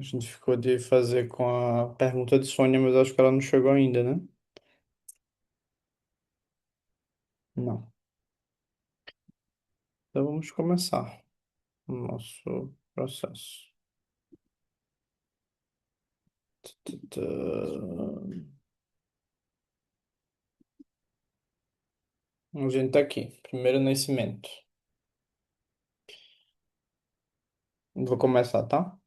A gente ficou de fazer com a pergunta de Sônia, mas acho que ela não chegou ainda, né? Não. Então vamos começar o nosso processo. Tã. A gente tá aqui. Primeiro nascimento. Vou começar, tá?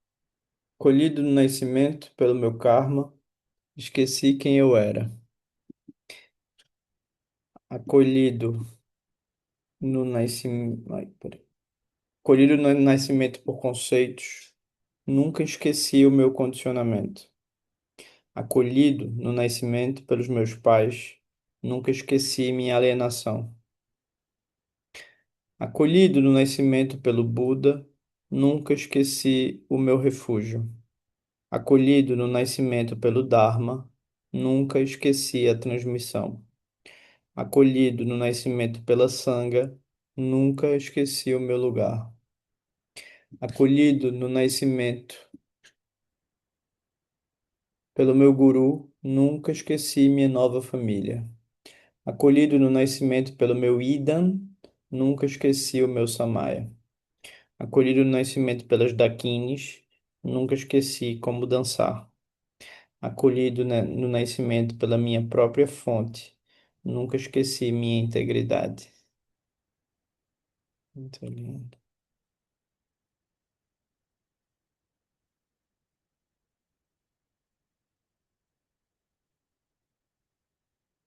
Colhido no nascimento pelo meu karma, esqueci quem eu era. Acolhido no nascimento. Ai, peraí. Colhido no nascimento por conceitos, nunca esqueci o meu condicionamento. Acolhido no nascimento pelos meus pais, nunca esqueci minha alienação. Acolhido no nascimento pelo Buda, nunca esqueci o meu refúgio. Acolhido no nascimento pelo Dharma, nunca esqueci a transmissão. Acolhido no nascimento pela Sangha, nunca esqueci o meu lugar. Acolhido no nascimento pelo meu Guru, nunca esqueci minha nova família. Acolhido no nascimento pelo meu Idam, nunca esqueci o meu Samaya. Acolhido no nascimento pelas Dakinis, nunca esqueci como dançar. Acolhido no nascimento pela minha própria fonte, nunca esqueci minha integridade. Muito lindo.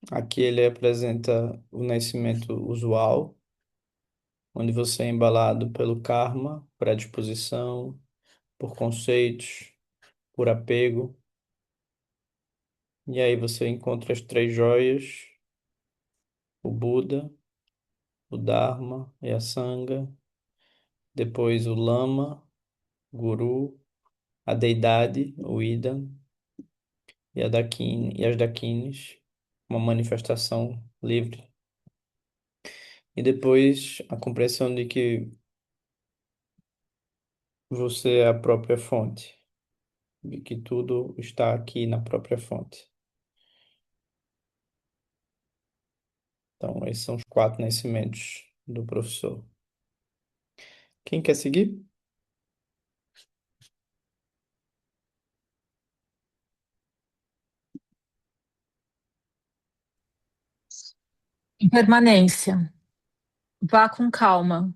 Aqui ele apresenta o nascimento usual, onde você é embalado pelo karma, predisposição, por conceitos, por apego. E aí você encontra as três joias, o Buda, o Dharma e a Sangha. Depois o Lama, Guru, a Deidade, o Ida, e as Dakinis, uma manifestação livre. E depois a compreensão de que você é a própria fonte, de que tudo está aqui na própria fonte. Então, esses são os quatro nascimentos do professor. Quem quer seguir? Impermanência. Vá com calma.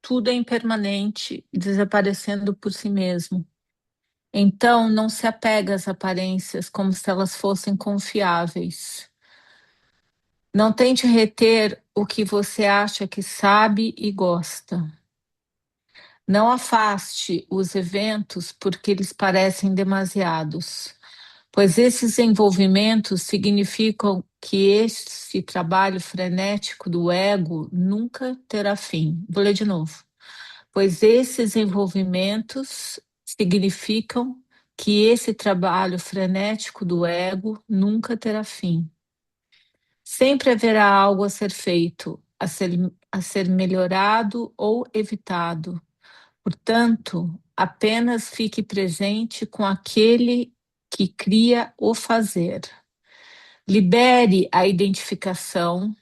Tudo é impermanente e desaparecendo por si mesmo. Então, não se apega às aparências como se elas fossem confiáveis. Não tente reter o que você acha que sabe e gosta. Não afaste os eventos porque eles parecem demasiados, pois esses envolvimentos significam que esse trabalho frenético do ego nunca terá fim. Vou ler de novo. Pois esses envolvimentos significam que esse trabalho frenético do ego nunca terá fim. Sempre haverá algo a ser feito, a ser melhorado ou evitado. Portanto, apenas fique presente com aquele que cria o fazer. Libere a identificação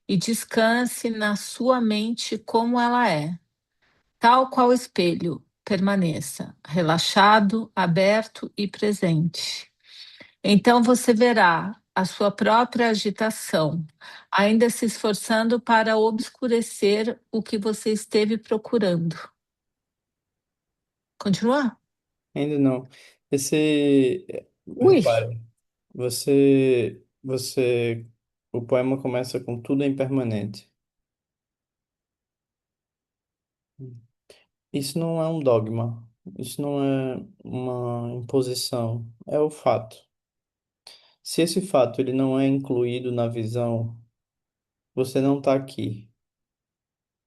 e descanse na sua mente como ela é. Tal qual espelho, permaneça relaxado, aberto e presente. Então você verá a sua própria agitação, ainda se esforçando para obscurecer o que você esteve procurando. Continua? Ainda não. Esse, Ui, repare, o poema começa com tudo é impermanente. Isso não é um dogma, isso não é uma imposição, é o fato. Se esse fato ele não é incluído na visão, você não está aqui.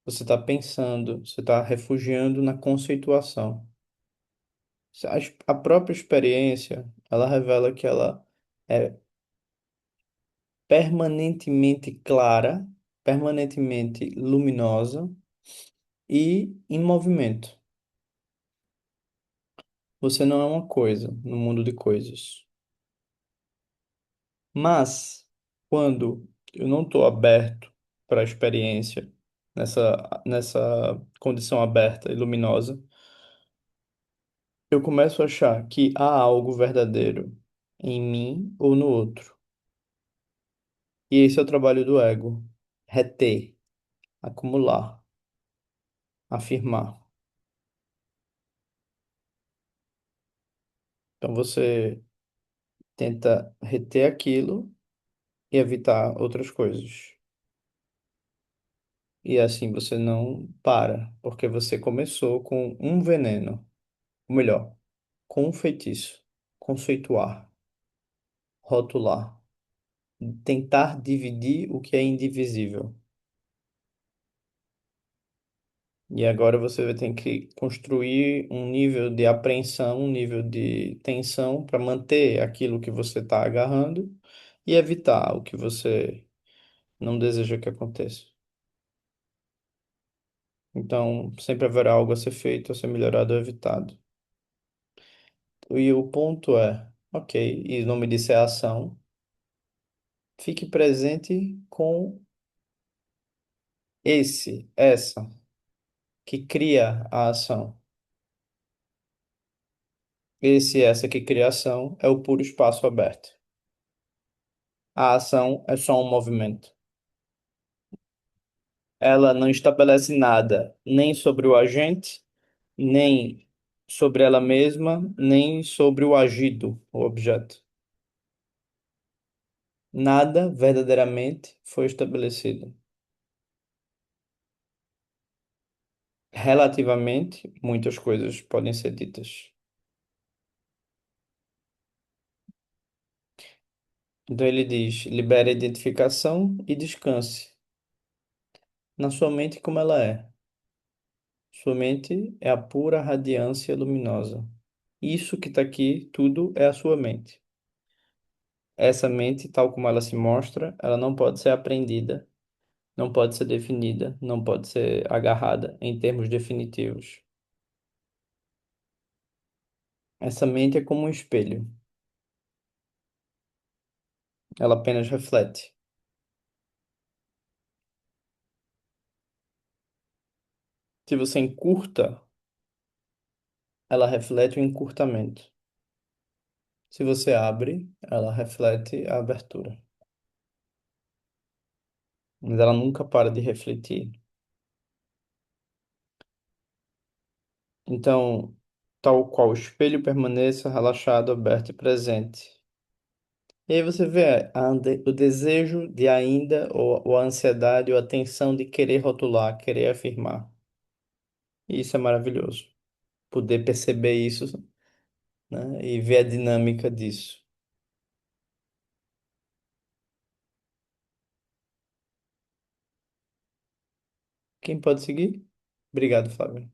Você está pensando, você está refugiando na conceituação. A própria experiência, ela revela que ela é permanentemente clara, permanentemente luminosa e em movimento. Você não é uma coisa no mundo de coisas. Mas, quando eu não estou aberto para a experiência, nessa condição aberta e luminosa, eu começo a achar que há algo verdadeiro em mim ou no outro. E esse é o trabalho do ego: reter, acumular, afirmar. Então você tenta reter aquilo e evitar outras coisas. E assim você não para, porque você começou com um veneno, ou melhor, com um feitiço, conceituar, rotular, tentar dividir o que é indivisível. E agora você vai ter que construir um nível de apreensão, um nível de tensão para manter aquilo que você está agarrando e evitar o que você não deseja que aconteça. Então, sempre haverá algo a ser feito, a ser melhorado ou evitado. E o ponto é, ok, e o nome disso é ação. Fique presente com essa que cria a ação. Essa que cria a ação é o puro espaço aberto. A ação é só um movimento. Ela não estabelece nada, nem sobre o agente, nem sobre ela mesma, nem sobre o agido, o objeto. Nada verdadeiramente foi estabelecido. Relativamente, muitas coisas podem ser ditas. Então ele diz: libere a identificação e descanse na sua mente como ela é. Sua mente é a pura radiância luminosa. Isso que está aqui, tudo é a sua mente. Essa mente, tal como ela se mostra, ela não pode ser apreendida, não pode ser definida, não pode ser agarrada em termos definitivos. Essa mente é como um espelho. Ela apenas reflete. Se você encurta, ela reflete o encurtamento. Se você abre, ela reflete a abertura. Mas ela nunca para de refletir. Então, tal qual o espelho permaneça relaxado, aberto e presente. E aí você vê o desejo de ainda, ou a ansiedade, ou a tensão de querer rotular, querer afirmar. E isso é maravilhoso. Poder perceber isso, né, e ver a dinâmica disso. Quem pode seguir? Obrigado, Flávio.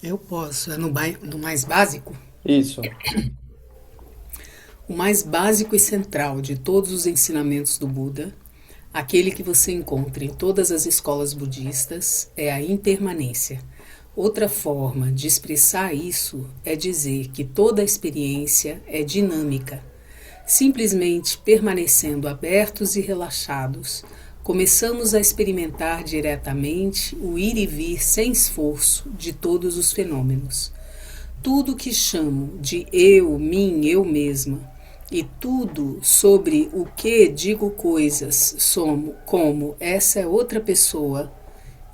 Eu posso. É no mais básico? Isso. O mais básico e central de todos os ensinamentos do Buda, aquele que você encontra em todas as escolas budistas, é a impermanência. Outra forma de expressar isso é dizer que toda experiência é dinâmica. Simplesmente permanecendo abertos e relaxados, começamos a experimentar diretamente o ir e vir sem esforço de todos os fenômenos. Tudo que chamo de eu, mim, eu mesma, e tudo sobre o que digo coisas como essa é outra pessoa,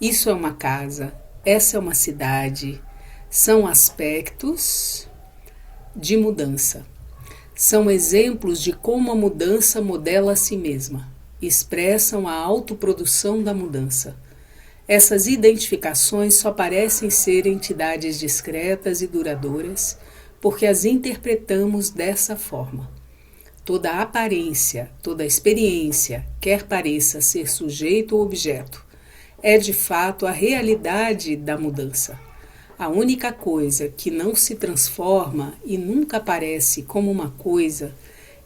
isso é uma casa, essa é uma cidade, são aspectos de mudança. São exemplos de como a mudança modela a si mesma, expressam a autoprodução da mudança. Essas identificações só parecem ser entidades discretas e duradouras porque as interpretamos dessa forma. Toda aparência, toda experiência, quer pareça ser sujeito ou objeto, é de fato a realidade da mudança. A única coisa que não se transforma e nunca aparece como uma coisa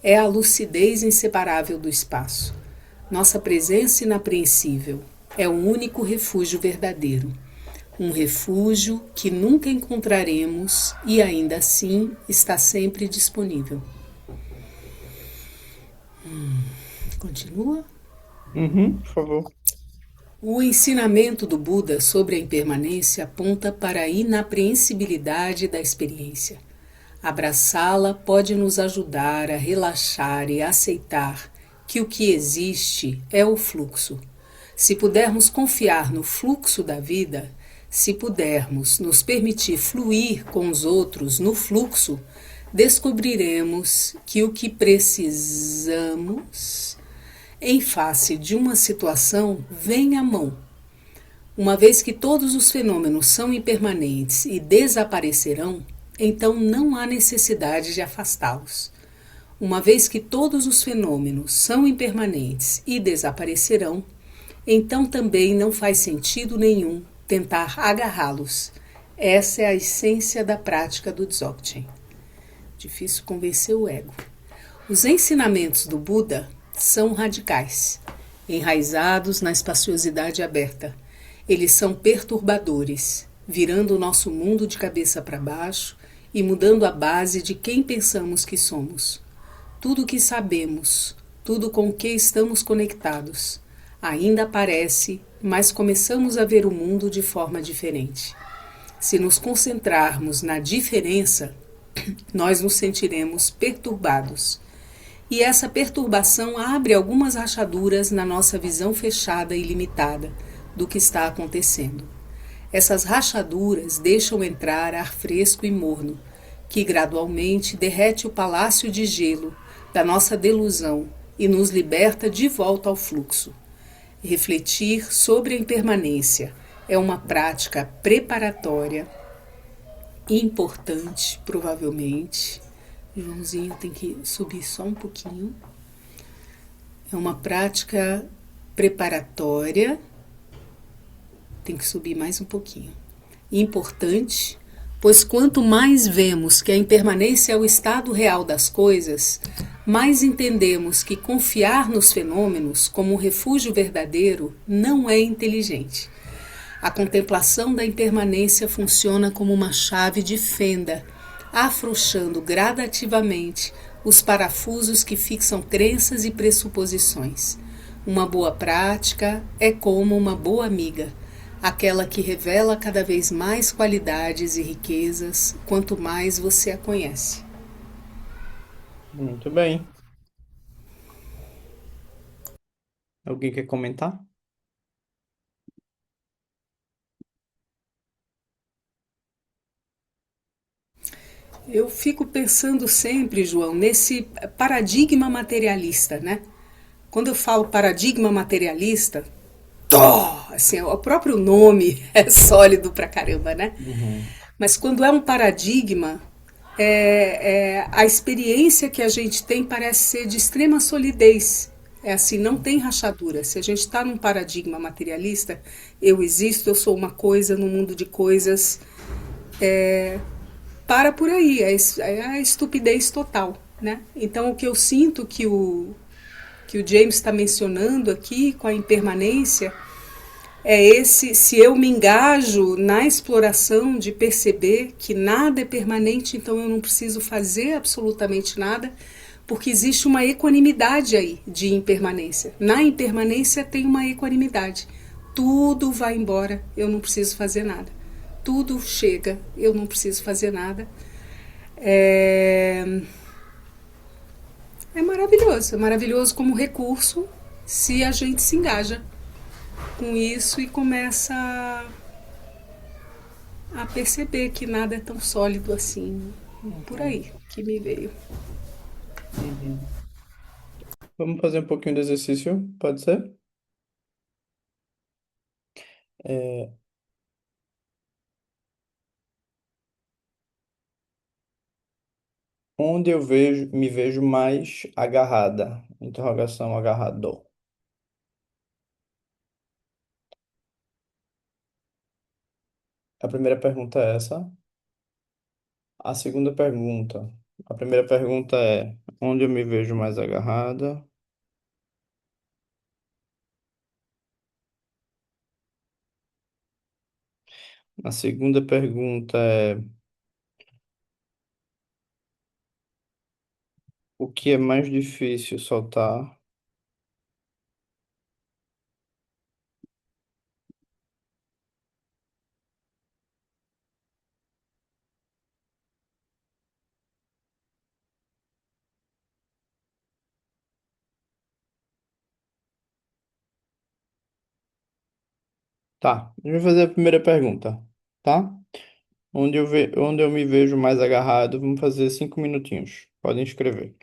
é a lucidez inseparável do espaço. Nossa presença inapreensível é o único refúgio verdadeiro. um refúgio que nunca encontraremos e ainda assim está sempre disponível. Continua. Uhum, por favor. O ensinamento do Buda sobre a impermanência aponta para a inapreensibilidade da experiência. Abraçá-la pode nos ajudar a relaxar e aceitar que o que existe é o fluxo. Se pudermos confiar no fluxo da vida, se pudermos nos permitir fluir com os outros no fluxo, descobriremos que o que precisamos em face de uma situação vem à mão. Uma vez que todos os fenômenos são impermanentes e desaparecerão, então não há necessidade de afastá-los. Uma vez que todos os fenômenos são impermanentes e desaparecerão, então também não faz sentido nenhum tentar agarrá-los. Essa é a essência da prática do Dzogchen. Difícil convencer o ego. Os ensinamentos do Buda são radicais, enraizados na espaciosidade aberta. Eles são perturbadores, virando o nosso mundo de cabeça para baixo e mudando a base de quem pensamos que somos. Tudo o que sabemos, tudo com o que estamos conectados, ainda aparece, mas começamos a ver o mundo de forma diferente. Se nos concentrarmos na diferença, nós nos sentiremos perturbados. E essa perturbação abre algumas rachaduras na nossa visão fechada e limitada do que está acontecendo. Essas rachaduras deixam entrar ar fresco e morno, que gradualmente derrete o palácio de gelo da nossa delusão e nos liberta de volta ao fluxo. Refletir sobre a impermanência é uma prática preparatória importante, provavelmente. Joãozinho tem que subir só um pouquinho. É uma prática preparatória. Tem que subir mais um pouquinho. Importante, pois quanto mais vemos que a impermanência é o estado real das coisas, mais entendemos que confiar nos fenômenos como um refúgio verdadeiro não é inteligente. A contemplação da impermanência funciona como uma chave de fenda, afrouxando gradativamente os parafusos que fixam crenças e pressuposições. Uma boa prática é como uma boa amiga, aquela que revela cada vez mais qualidades e riquezas quanto mais você a conhece. Muito bem. Alguém quer comentar? Eu fico pensando sempre, João, nesse paradigma materialista, né? Quando eu falo paradigma materialista, assim, o próprio nome é sólido pra caramba, né? Uhum. Mas quando é um paradigma, a experiência que a gente tem parece ser de extrema solidez. É assim, não tem rachadura. Se a gente está num paradigma materialista, eu existo, eu sou uma coisa no mundo de coisas, para por aí, é a estupidez total, né? Então o que eu sinto que o James está mencionando aqui com a impermanência é esse, se eu me engajo na exploração de perceber que nada é permanente, então eu não preciso fazer absolutamente nada, porque existe uma equanimidade aí de impermanência. Na impermanência tem uma equanimidade. Tudo vai embora, eu não preciso fazer nada. Tudo chega, eu não preciso fazer nada. É maravilhoso como recurso se a gente se engaja com isso e começa a perceber que nada é tão sólido assim. Por aí que me veio. Uhum. Vamos fazer um pouquinho de exercício, pode ser? É, onde eu me vejo mais agarrada? Interrogação agarrado. A primeira pergunta é essa. A segunda pergunta. A primeira pergunta é: onde eu me vejo mais agarrada? A segunda pergunta é: o que é mais difícil soltar? Tá, eu vou fazer a primeira pergunta, tá? Onde eu me vejo mais agarrado, vamos fazer 5 minutinhos. Podem escrever.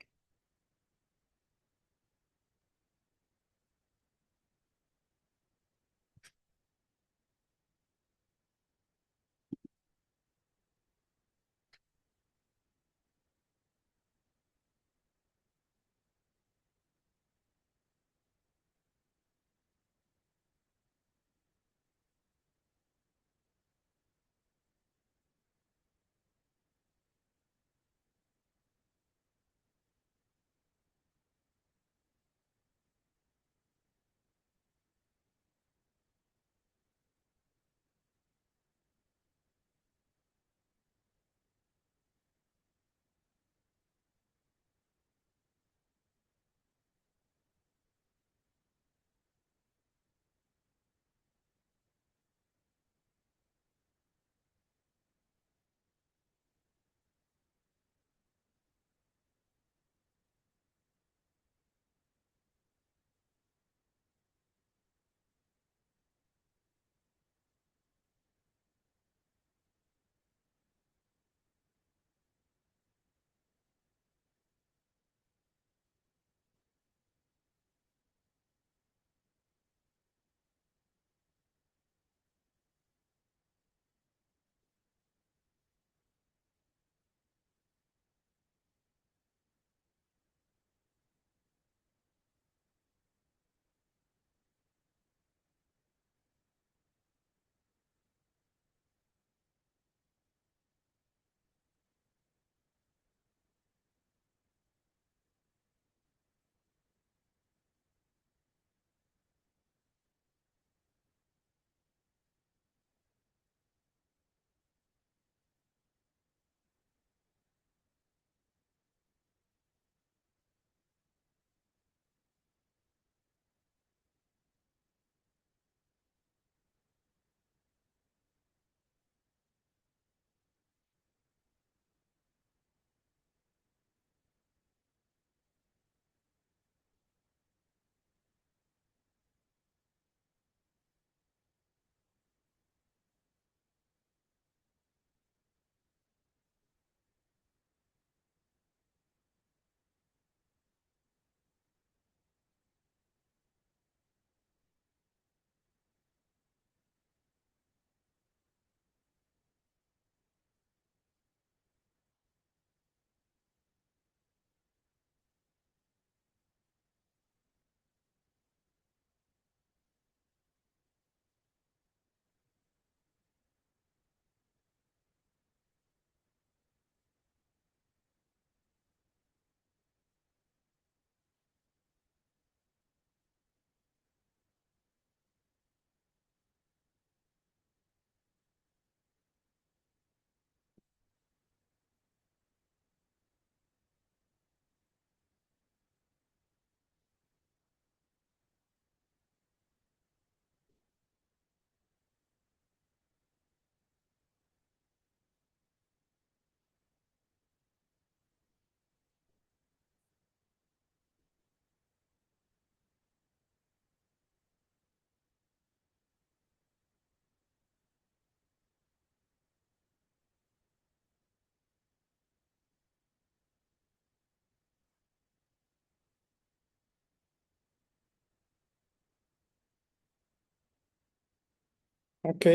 Ok.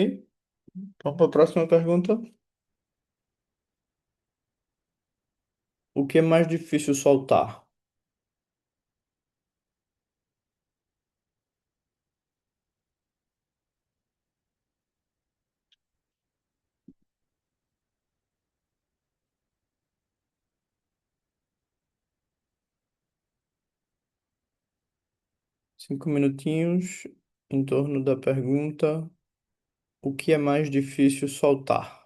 Vamos para a próxima pergunta. O que é mais difícil soltar? 5 minutinhos em torno da pergunta. O que é mais difícil soltar?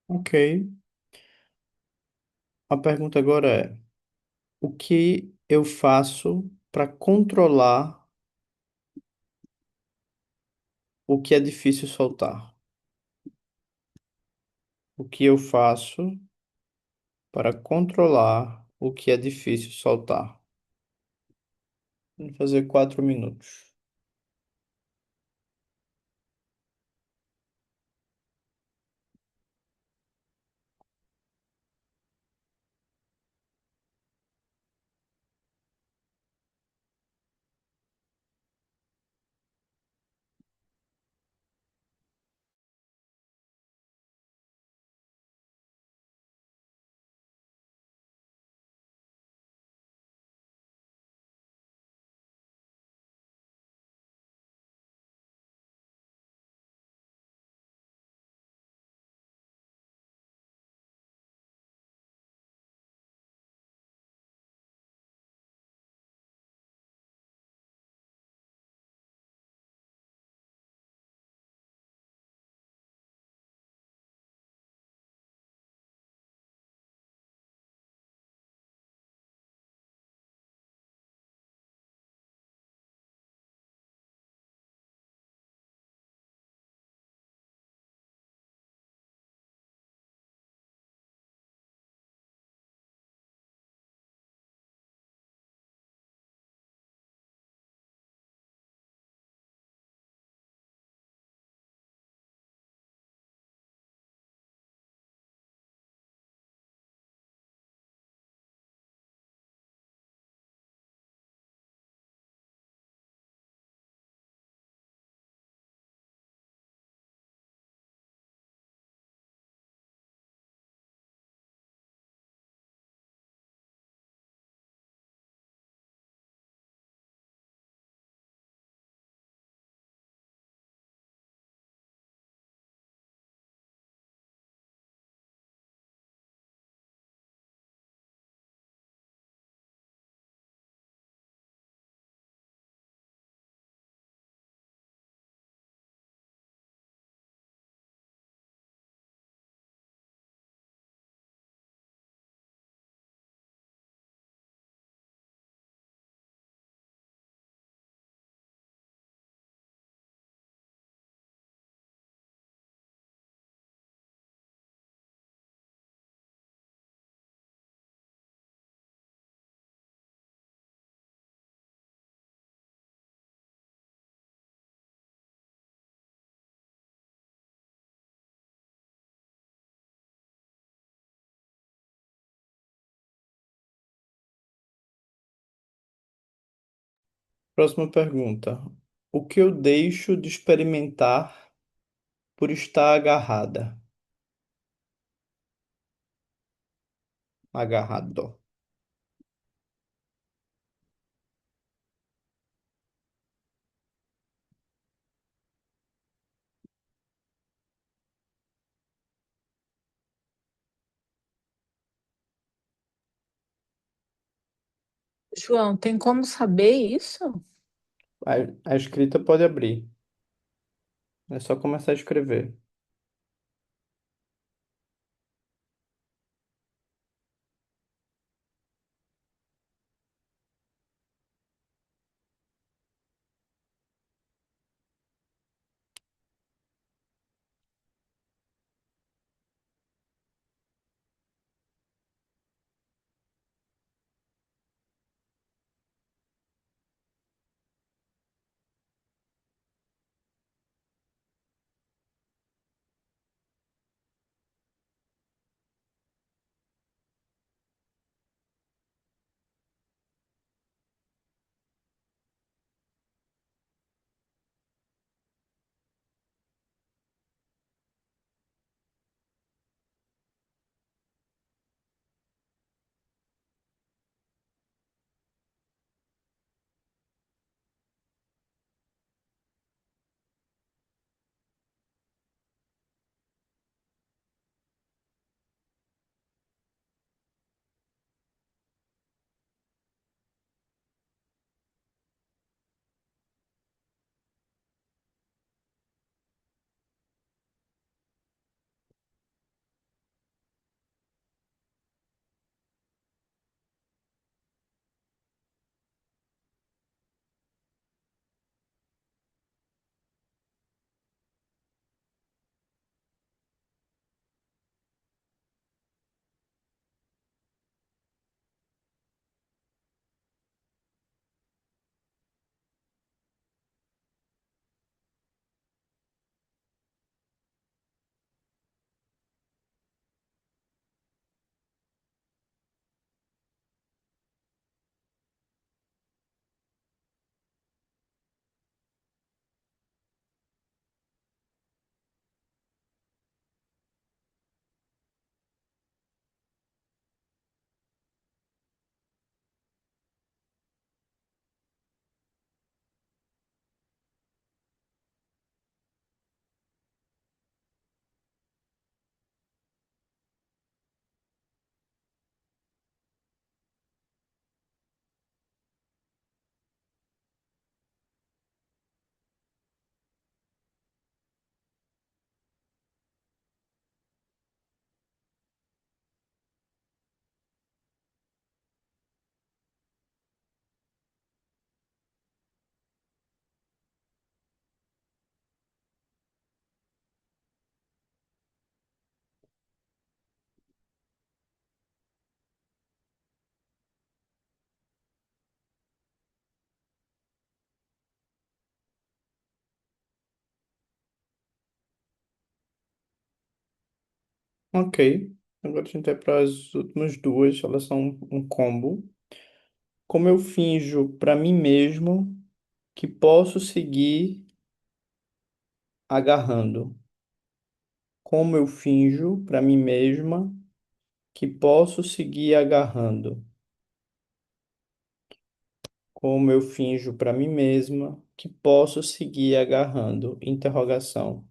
Ok. A pergunta agora é: o que eu faço para controlar o que é difícil soltar? O que eu faço para controlar o que é difícil soltar? Vamos fazer 4 minutos. Próxima pergunta. O que eu deixo de experimentar por estar agarrada? Agarrado. João, tem como saber isso? A escrita pode abrir. É só começar a escrever. Ok. Agora a gente vai para as últimas duas. Elas são um combo. Como eu finjo para mim mesmo que posso seguir agarrando? Como eu finjo para mim mesma que posso seguir agarrando? Como eu finjo para mim mesma que posso seguir agarrando? Interrogação.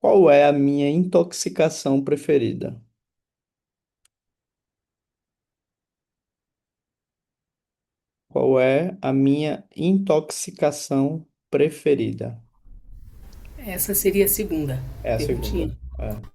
Qual é a minha intoxicação preferida? Qual é a minha intoxicação preferida? Essa seria a segunda É a perguntinha. segunda. É.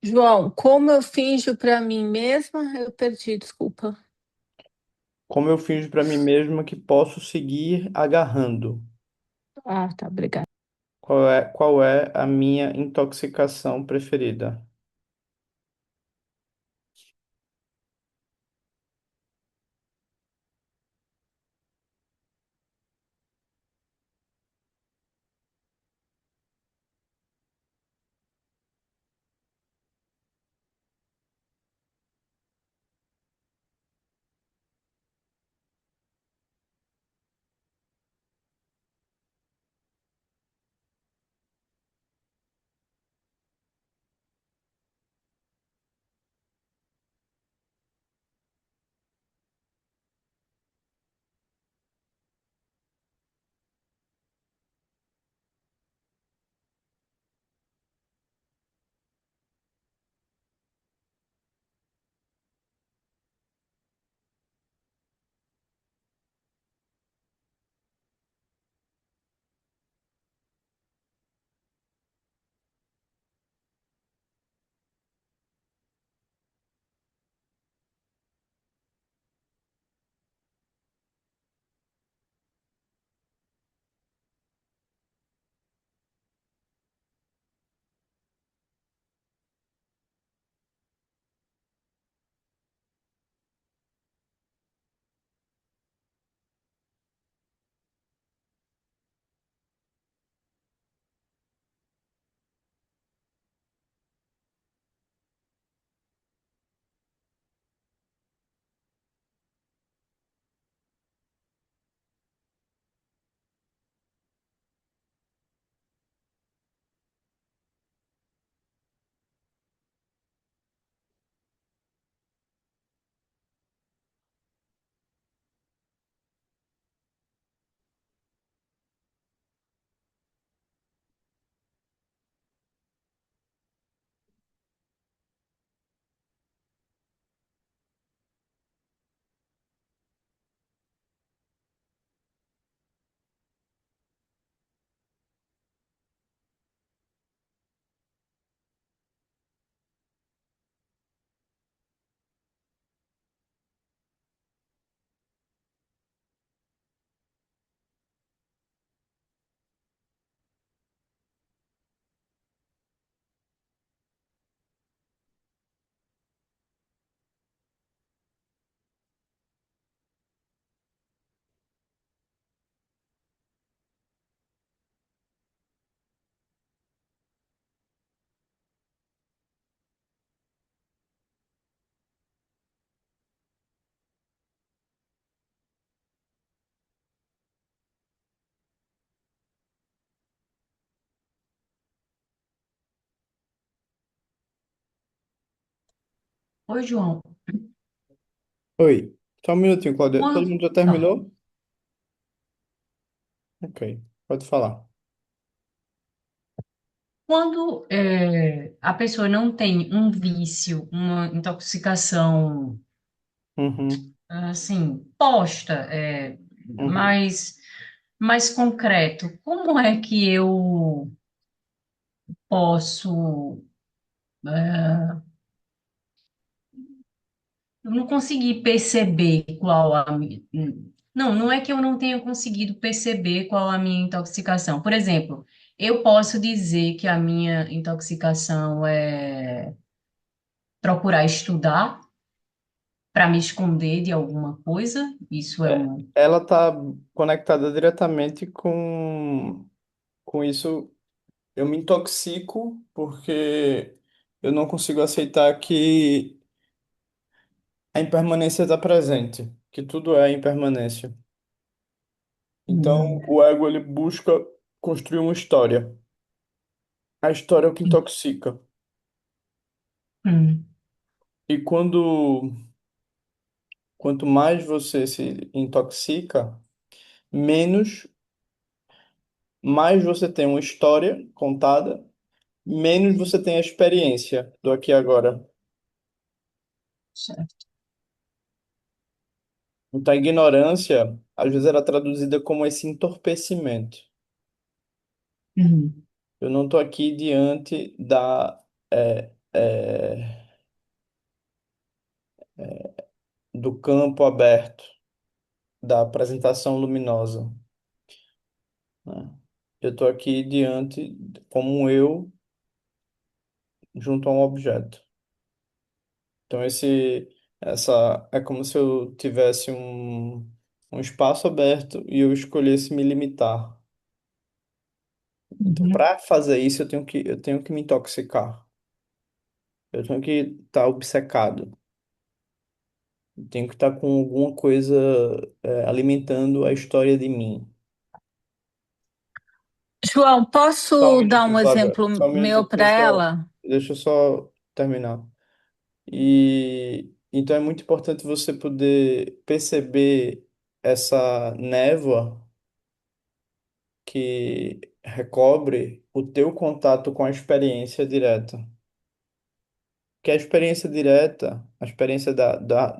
João, como eu finjo para mim mesma? Eu perdi, desculpa. Como eu finjo para mim mesma que posso seguir agarrando? Ah, tá, obrigada. Qual é a minha intoxicação preferida? Oi, João. Oi, só um minutinho, Cláudia. Todo Quando, mundo já ah, terminou? Ok, pode falar. quando a pessoa não tem um vício, uma intoxicação, Uhum, assim, posta, uhum. mais, mais concreto, como é que eu posso. Eu não consegui perceber qual a minha. Não, não é que eu não tenha conseguido perceber qual a minha intoxicação. Por exemplo, eu posso dizer que a minha intoxicação é procurar estudar para me esconder de alguma coisa. Isso é É, um. ela está conectada diretamente com isso. Eu me intoxico porque eu não consigo aceitar que a impermanência está presente, que tudo é impermanência. Então, Hum, o ego ele busca construir uma história. A história é o que intoxica. hum, E quanto mais você se intoxica, menos mais você tem uma história contada, menos você tem a experiência do aqui e agora. certo. Então, a ignorância, às vezes, era traduzida como esse entorpecimento. Hum, Eu não estou aqui diante do campo aberto, da apresentação luminosa, né? Eu estou aqui diante como um eu junto a um objeto. Então, essa é como se eu tivesse um espaço aberto e eu escolhesse me limitar. Então, uhum. para fazer isso, eu tenho que me intoxicar. Eu tenho que estar obcecado. Eu tenho que estar com alguma coisa, alimentando a história de mim. João, Só um posso dar minutinho, um Flávia. exemplo Só um meu minutinho, para ela? deixa eu só terminar. E então é muito importante você poder perceber essa névoa que recobre o teu contato com a experiência direta. Que a experiência direta, a experiência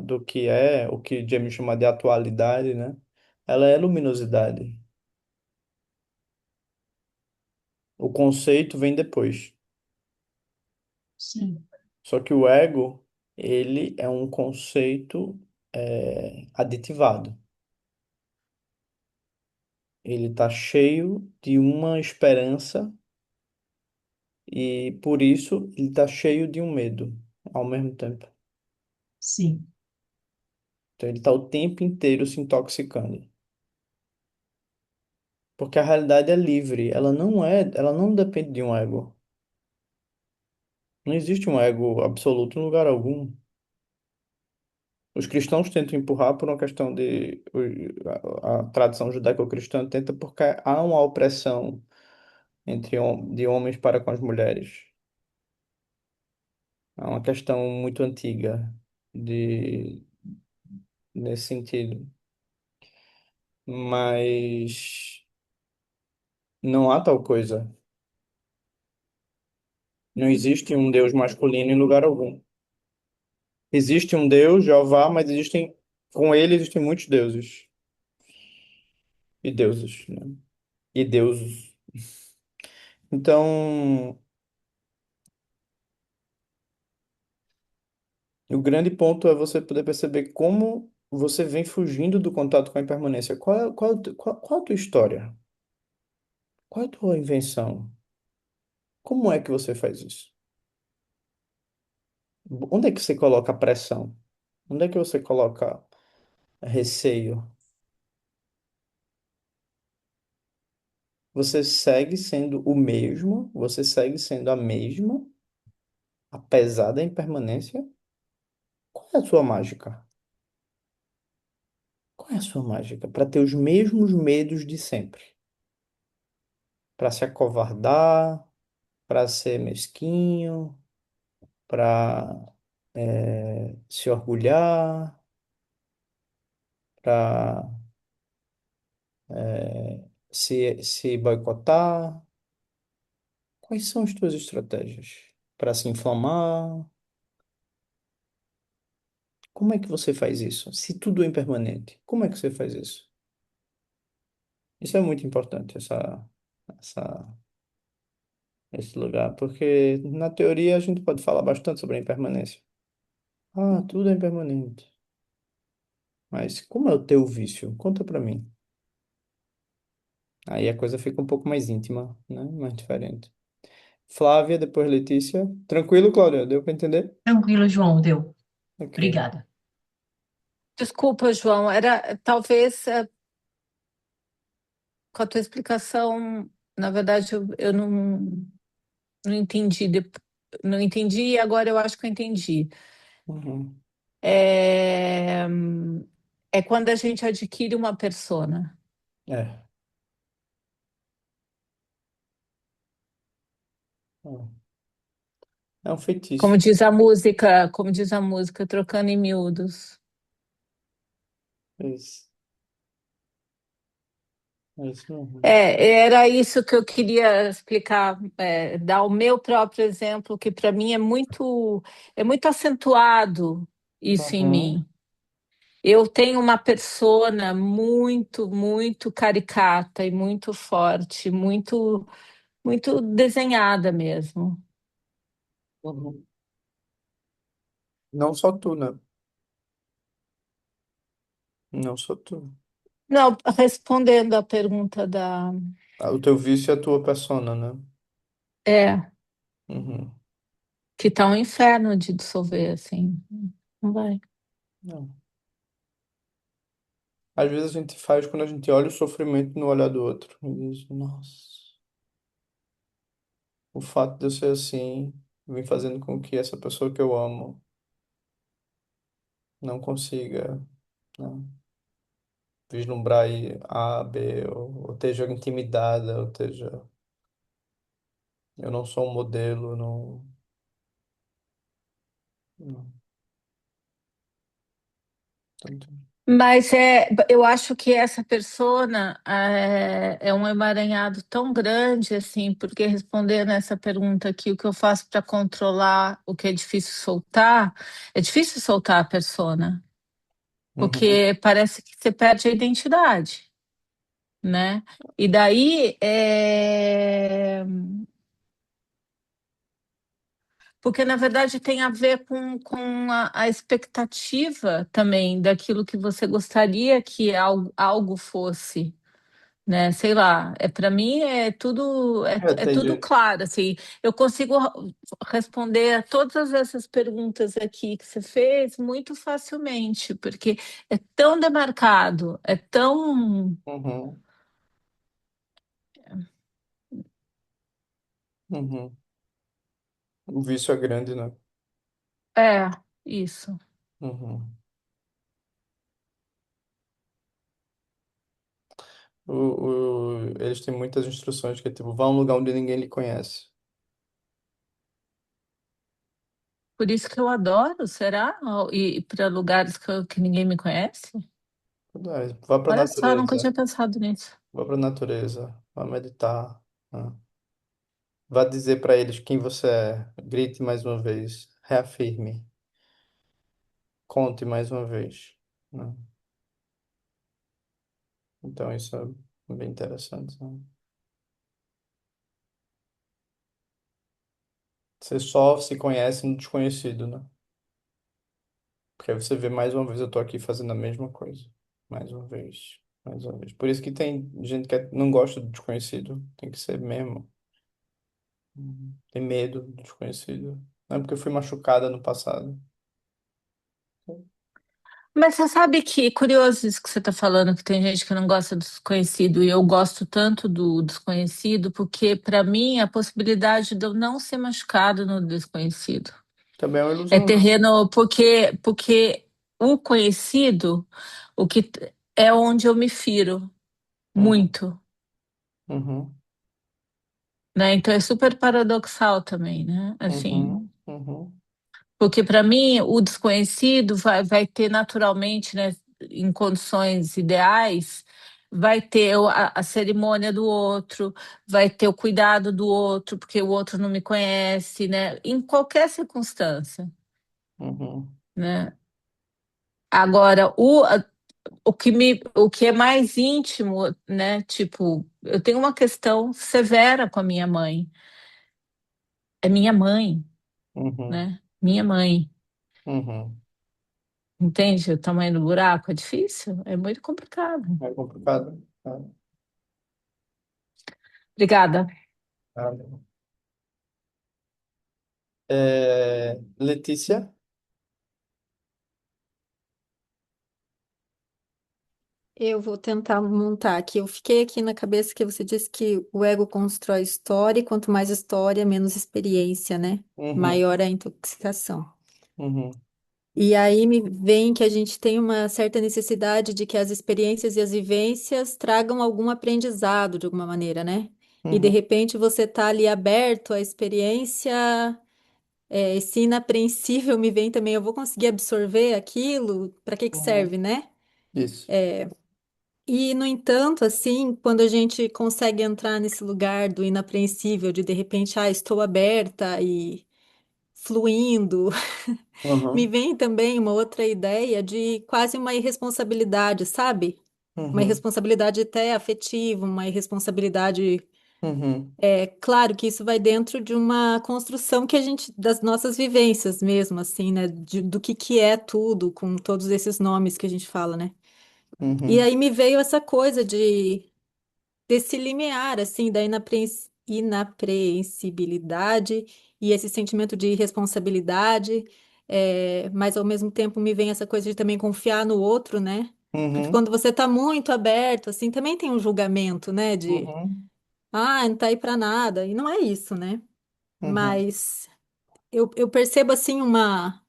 do que é, o que James chama de atualidade, né? Ela é luminosidade. O conceito vem depois. Sim, Só que o ego, ele é um conceito aditivado. Ele está cheio de uma esperança e por isso ele está cheio de um medo ao mesmo tempo. sim, Então ele está o tempo inteiro se intoxicando. Porque a realidade é livre, ela não depende de um ego. Não existe um ego absoluto em lugar algum. Os cristãos tentam empurrar por uma questão a tradição judaico-cristã tenta porque há uma opressão de homens para com as mulheres. Há uma questão muito antiga de nesse sentido. Mas não há tal coisa. Não existe um Deus masculino em lugar algum. Existe um Deus, Jeová, mas com ele existem muitos deuses e deuses, né? E deuses. Então, o grande ponto é você poder perceber como você vem fugindo do contato com a impermanência. Qual é a tua história? Qual é a tua invenção? Como é que você faz isso? Onde é que você coloca pressão? Onde é que você coloca receio? Você segue sendo o mesmo, você segue sendo a mesma, apesar da impermanência. Qual é a sua mágica? Qual é a sua mágica? Para ter os mesmos medos de sempre. Para se acovardar, para ser mesquinho, para se orgulhar, para se boicotar? Quais são as tuas estratégias? Para se inflamar? Como é que você faz isso? Se tudo é impermanente, como é que você faz isso? Isso é muito importante, essa, esse lugar, porque na teoria a gente pode falar bastante sobre a impermanência. Ah, tudo é impermanente. Mas como é o teu vício? Conta pra mim. Aí a coisa fica um pouco mais íntima, né? Mais diferente. Flávia, depois Letícia. Tranquilo, Cláudia? Deu pra entender? Tranquilo, João, deu. Ok. Obrigada. Desculpa, João, era talvez com a tua explicação, na verdade, eu não entendi, não entendi e agora eu acho que eu entendi. Uhum. É, é quando a gente adquire uma persona. É. É um feitiço. Como diz a música, trocando em miúdos. Isso. É isso mesmo. Era isso que eu queria explicar, dar o meu próprio exemplo, que para mim é muito acentuado isso em Uhum. mim. Eu tenho uma persona muito caricata e muito forte, muito desenhada mesmo. Uhum. Não só tu, né? Não só tu. Não, respondendo à pergunta da. Ah, o teu vício é a tua persona, né? É, Uhum. que tá um inferno de dissolver, assim. Não vai. Não. Às vezes a gente faz quando a gente olha o sofrimento no olhar do outro. E diz, nossa, o fato de eu ser assim vem fazendo com que essa pessoa que eu amo não consiga, né, vislumbrar aí A, B, ou esteja intimidada, ou esteja, eu não sou um modelo, não, não. Tanto. Mas eu acho que essa persona é um emaranhado tão grande, assim, porque respondendo essa pergunta aqui, o que eu faço para controlar o que é difícil soltar a persona, Uhum. porque parece que você perde a identidade, né? E daí, porque na verdade tem a ver com a expectativa também daquilo que você gostaria que algo fosse, né? Sei lá, para mim é tudo Entendi. claro, assim. Eu consigo responder a todas essas perguntas aqui que você fez muito facilmente, porque é tão demarcado, é tão Uhum. Uhum. O vício é grande, né? é isso. Uhum. Eles têm muitas instruções que é tipo, vá a um lugar onde ninguém lhe conhece. Por isso que eu adoro, será? E para lugares que ninguém me conhece? Vá para a Olha só, nunca natureza. tinha pensado nisso. Vá para a natureza. Vá meditar. Né? Vá dizer para eles quem você é. Grite mais uma vez. Reafirme. Conte mais uma vez. Né? Então isso é bem interessante. Né? Você só se conhece no desconhecido, né? Porque aí você vê mais uma vez, eu tô aqui fazendo a mesma coisa. Mais uma vez. Mais uma vez. Por isso que tem gente que não gosta do desconhecido. Tem que ser mesmo. Tem medo do desconhecido. Não é porque eu fui machucada no passado. Mas você sabe que curioso isso que você está falando, que tem gente que não gosta do desconhecido, e eu gosto tanto do desconhecido, porque para mim a possibilidade de eu não ser machucado no desconhecido Também é uma é ilusão, né? terreno, porque o conhecido, o que é onde eu me firo Uhum, muito, uhum, né? Então é super paradoxal também, né? uhum, Assim, uhum. Porque para mim o desconhecido vai ter naturalmente, né, em condições ideais, vai ter a cerimônia do outro, vai ter o cuidado do outro, porque o outro não me conhece, né? Em qualquer circunstância, Uhum, né? Agora, o que é mais íntimo, né? Tipo, eu tenho uma questão severa com a minha mãe. É minha mãe, uhum, né? Minha mãe. uhum. Entende o tamanho do buraco? É difícil, é muito complicado. É complicado. Obrigada. É. Letícia? Eu vou tentar montar aqui. Eu fiquei aqui na cabeça que você disse que o ego constrói história, e quanto mais história, menos experiência, né? Uhum, Maior a intoxicação. uhum, E aí me vem que a gente tem uma certa necessidade de que as experiências e as vivências tragam algum aprendizado de alguma maneira, né? E de uhum, repente você está ali aberto à experiência, esse inapreensível me vem também, eu vou conseguir absorver aquilo, para que que uhum. serve, né? Isso. E, no entanto, assim, quando a gente consegue entrar nesse lugar do inapreensível, de repente, estou aberta e fluindo, me Uhum, vem também uma outra ideia de quase uma irresponsabilidade, sabe? Uma uhum, irresponsabilidade até afetiva, uma irresponsabilidade. uhum, É claro que isso vai dentro de uma construção que a gente, das nossas vivências mesmo, assim, né? Do que é tudo, com todos esses nomes que a gente fala, né? E uhum, aí me veio essa coisa desse limiar, assim, da inapreensibilidade e esse sentimento de responsabilidade, mas ao mesmo tempo me vem essa coisa de também confiar no outro, né? Porque uhum, quando você tá muito aberto, assim, também tem um julgamento, né? De, uhum, não tá aí pra nada, e não é isso, né? uhum, Mas eu percebo, assim, uma.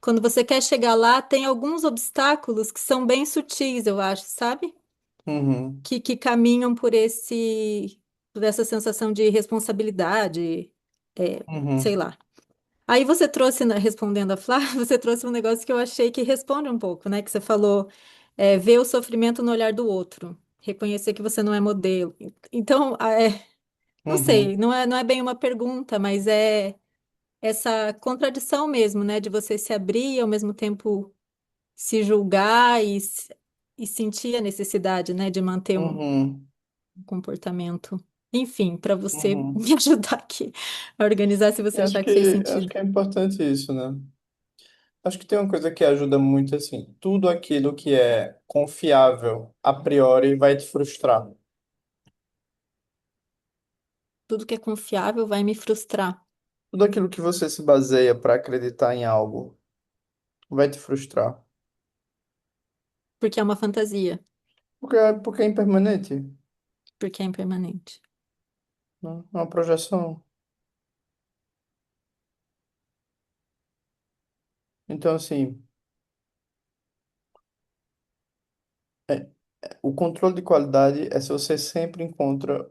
Quando você quer chegar lá, tem alguns obstáculos que são bem sutis, eu acho, sabe? uhum, Que caminham por essa sensação de responsabilidade, sei uhum, lá. Aí você trouxe, respondendo a Flávia, você trouxe um negócio que eu achei que responde um pouco, né? Que você falou, ver o sofrimento no olhar do outro, reconhecer que você não é modelo. Então, não uhum, sei, não é bem uma pergunta, mas é essa contradição mesmo, né? De você se abrir e ao mesmo tempo se julgar e sentir a necessidade, né? De manter uhum, comportamento. Enfim, para você uhum. me ajudar aqui a organizar se você achar que fez Acho sentido. que é importante isso, né? Acho que tem uma coisa que ajuda muito assim. Tudo aquilo que é confiável a priori vai te frustrar. Tudo que é confiável vai me frustrar, Tudo aquilo que você se baseia para acreditar em algo vai te frustrar. porque é uma fantasia, Porque é impermanente, porque é impermanente. né? É uma projeção. Então, assim, é- o controle de qualidade é se você sempre encontra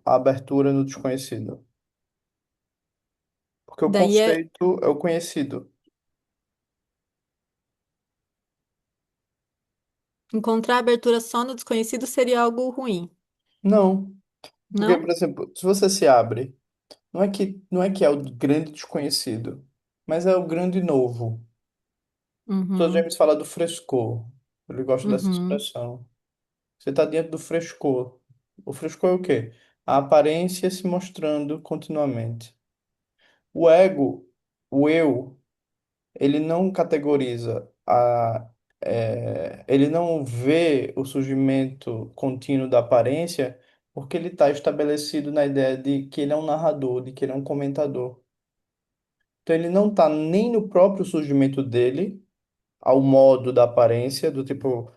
a abertura no desconhecido. Porque o Daí conceito é o conhecido. encontrar abertura só no desconhecido seria algo ruim, Não. Porque, por não? exemplo, se você se abre, não é que é o grande desconhecido, mas é o grande novo. O Sr. Uhum, James fala do frescor. Ele gosta dessa uhum, expressão. Você está diante do frescor. O frescor é o quê? A aparência se mostrando continuamente. O ego, o eu, ele não categoriza ele não vê o surgimento contínuo da aparência porque ele está estabelecido na ideia de que ele é um narrador, de que ele é um comentador. Então ele não está nem no próprio surgimento dele, ao modo da aparência, do tipo,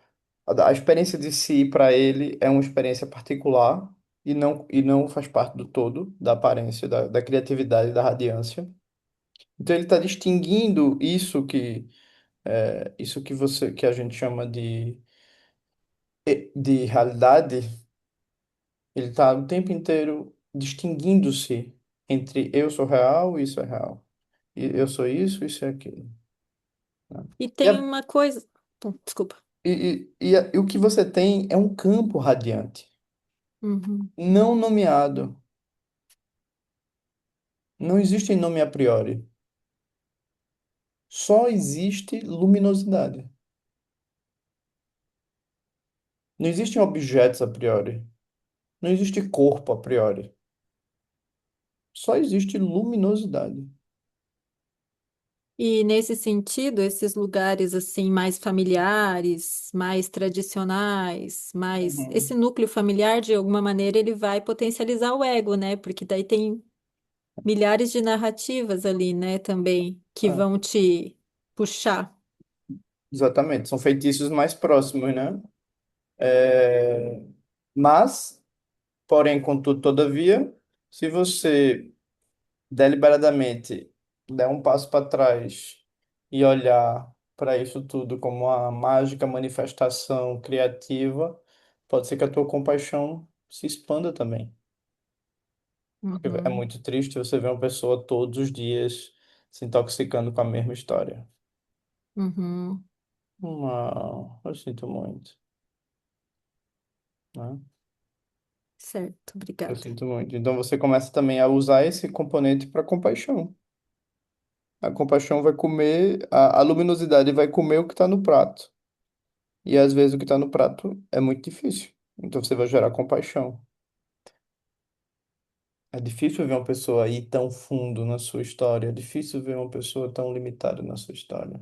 a experiência de si para ele é uma experiência particular e não faz parte do todo, da aparência, da criatividade, da radiância. Então ele está distinguindo isso que a gente chama de realidade, ele está o tempo inteiro distinguindo-se entre eu sou real e isso é real. eu sou isso e aquilo, né? E E, tem uma coisa. Desculpa. e o que você tem é um campo radiante, Uhum. não nomeado. Não existe nome a priori. Só existe luminosidade. Não existem objetos a priori. Não existe corpo a priori. Só existe luminosidade. E nesse sentido, esses lugares assim mais familiares, mais tradicionais, mais esse Uhum. núcleo familiar, de alguma maneira, ele vai potencializar o ego, né? Porque daí tem milhares de narrativas ali, né, também, que Ah, vão te puxar. exatamente. São feitiços mais próximos, né? É, Mas, porém, contudo, todavia, se você deliberadamente der um passo para trás e olhar para isso tudo como uma mágica manifestação criativa, pode ser que a tua compaixão se expanda também. Porque é Uhum, muito triste você ver uma pessoa todos os dias se intoxicando com a mesma história. uhum, Não, eu sinto muito, né? certo, Eu obrigada. sinto muito. Então você começa também a usar esse componente para compaixão. A compaixão vai comer, a luminosidade vai comer o que está no prato. E às vezes o que está no prato é muito difícil. Então você vai gerar compaixão. É difícil ver uma pessoa ir tão fundo na sua história. É difícil ver uma pessoa tão limitada na sua história.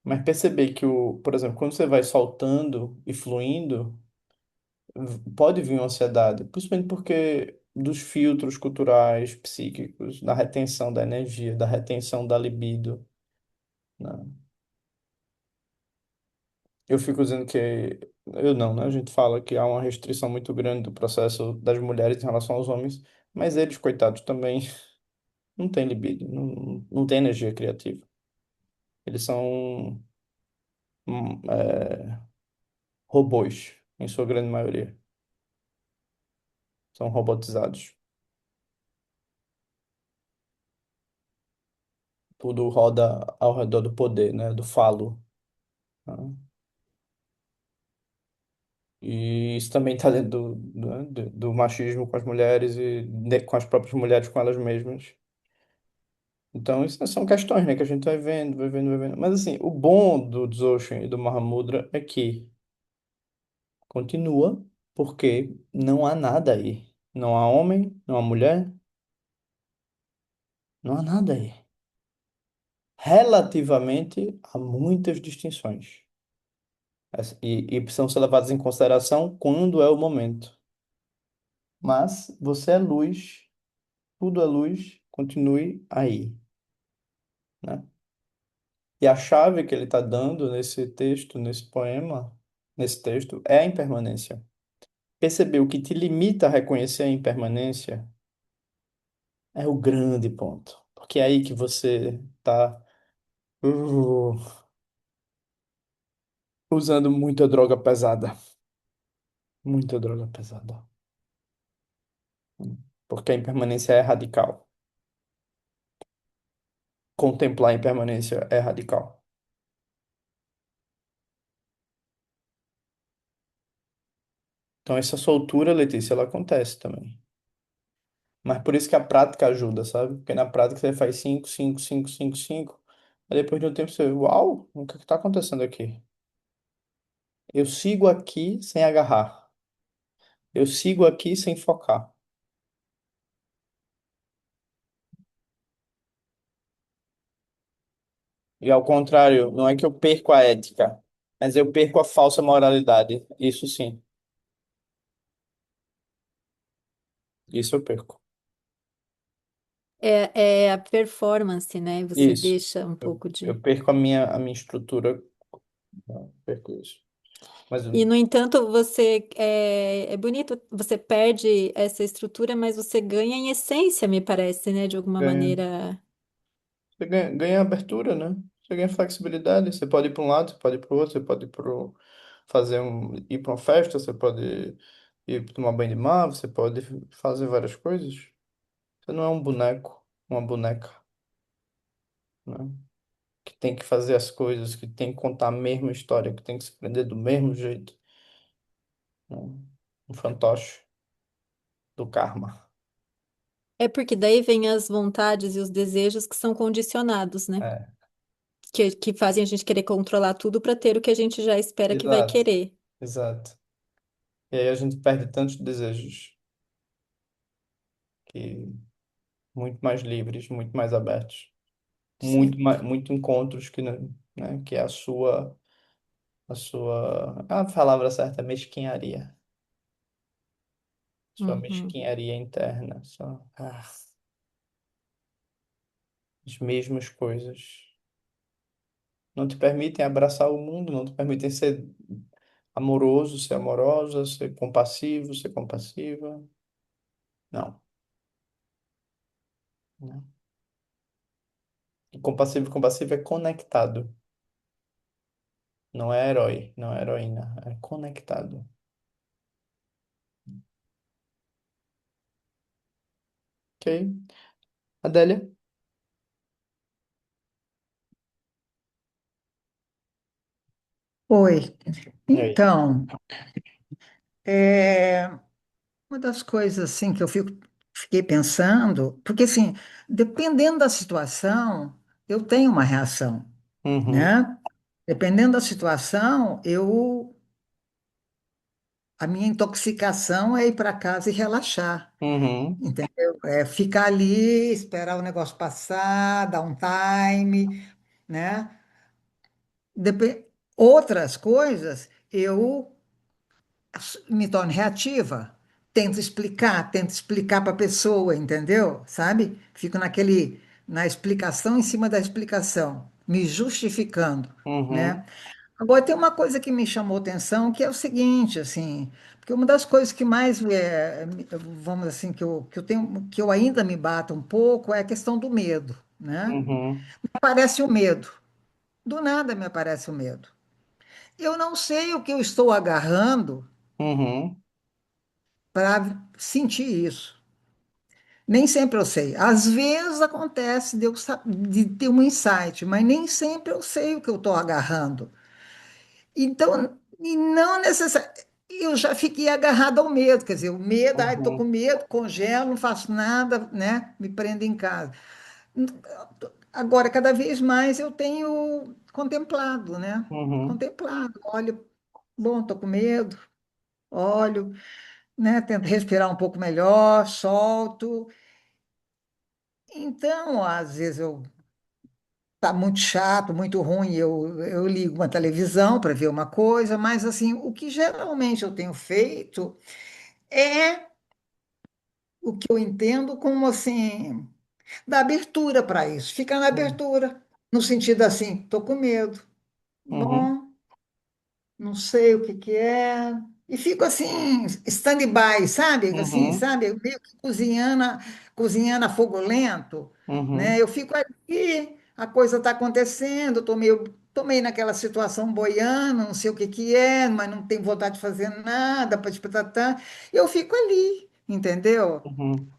Mas perceber que por exemplo, quando você vai soltando e fluindo, pode vir uma ansiedade, principalmente porque dos filtros culturais, psíquicos, da retenção da energia, da retenção da libido, né? Eu fico dizendo que eu não, né? A gente fala que há uma restrição muito grande do processo das mulheres em relação aos homens, mas eles, coitados, também não têm libido, não têm energia criativa. Eles são robôs, em sua grande maioria. São robotizados. Tudo roda ao redor do poder, né? Do falo, né? E isso também está dentro né, do machismo com as mulheres e com as próprias mulheres com elas mesmas. Então, isso são questões, né, que a gente vai vendo, vai vendo, vai vendo. Mas, assim, o bom do Dzogchen e do Mahamudra é que continua, porque não há nada aí. Não há homem, não há mulher, não há nada aí. Relativamente, há muitas distinções. E precisam ser levadas em consideração quando é o momento. Mas você é luz, tudo é luz, continue aí, né? E a chave que ele está dando nesse texto, nesse poema, nesse texto, é a impermanência. Perceber o que te limita a reconhecer a impermanência é o grande ponto. Porque é aí que você está usando muita droga pesada. Muita droga pesada. Porque a impermanência é radical. Contemplar a impermanência é radical. Então, essa soltura, Letícia, ela acontece também. Mas por isso que a prática ajuda, sabe? Porque na prática você faz 5, 5, 5, 5, 5. Aí depois de um tempo você, uau, o que está acontecendo aqui? Eu sigo aqui sem agarrar. Eu sigo aqui sem focar. E ao contrário, não é que eu perco a ética, mas eu perco a falsa moralidade. Isso sim, isso eu perco. É a performance, né? Você Isso. deixa um pouco Eu de. perco a minha estrutura, eu perco isso. Mas E, no entanto, você é bonito, você perde essa estrutura, mas você ganha em essência, me parece, né? De alguma ganha, maneira. você ganha abertura, né? Você ganha flexibilidade. Você pode ir para um lado, você pode ir para o outro, você pode ir ir para uma festa, você pode ir tomar banho de mar, você pode fazer várias coisas. Você não é um boneco, uma boneca, né? Que tem que fazer as coisas, que tem que contar a mesma história, que tem que se prender do mesmo jeito, né? Um fantoche do karma. É porque daí vem as vontades e os desejos que são condicionados, né? É, Que fazem a gente querer controlar tudo para ter o que a gente já espera que vai exato, querer. exato. E aí a gente perde tantos desejos que muito mais livres, muito mais abertos, muito Certo. mais, muito encontros que, né, que é a palavra certa é mesquinharia. Sua Uhum. mesquinharia interna, as mesmas coisas. Não te permitem abraçar o mundo, não te permitem ser amoroso, ser amorosa, ser compassivo, ser compassiva. Não, não. E compassivo, compassivo é conectado. Não é herói, não é heroína, é conectado. Ok? Adélia? Oi. E aí? Então, é, uma das coisas assim que fiquei pensando, porque assim, dependendo da situação, eu tenho uma reação, Uhum, né? Dependendo da situação, a minha intoxicação é ir para casa e relaxar, uhum, entendeu? É ficar ali, esperar o negócio passar, dar um time, né? Outras coisas, eu me torno reativa. Tento explicar para a pessoa, entendeu? Sabe? Fico na explicação em cima da explicação, me justificando, uhum, né? Agora tem uma coisa que me chamou atenção, que é o seguinte, assim, porque uma das coisas que mais, vamos assim, que eu tenho, que eu ainda me bato um pouco é a questão do medo, né? uhum, Me aparece o medo. Do nada me aparece o medo. Eu não sei o que eu estou agarrando uhum, para sentir isso. Nem sempre eu sei. Às vezes acontece de ter um insight, mas nem sempre eu sei o que eu estou agarrando. Então, e não necessariamente. Eu já fiquei agarrada ao medo, quer dizer, o medo, ai, estou com uhum, medo, congelo, não faço nada, né? Me prendo em casa. Agora, cada vez mais eu tenho contemplado, né? uhum, Contemplado. Olho, bom, estou com medo, olho, né? Tento respirar um pouco melhor, solto. Então, às vezes eu tá muito chato, muito ruim, eu ligo uma televisão para ver uma coisa, mas assim, o que geralmente eu tenho feito é o que eu entendo como assim, dar abertura para isso, ficar na uhum, abertura, no sentido assim, tô com medo. uhum, Bom, não sei o que que é. E fico assim, stand-by, sabe? Assim, uhum, sabe? Meio que cozinhando a fogo lento, né? uhum, Eu fico aqui, a coisa está acontecendo, tô meio naquela situação boiando, não sei o que que é, mas não tenho vontade de fazer nada, patatá. Eu fico ali, entendeu? uhum,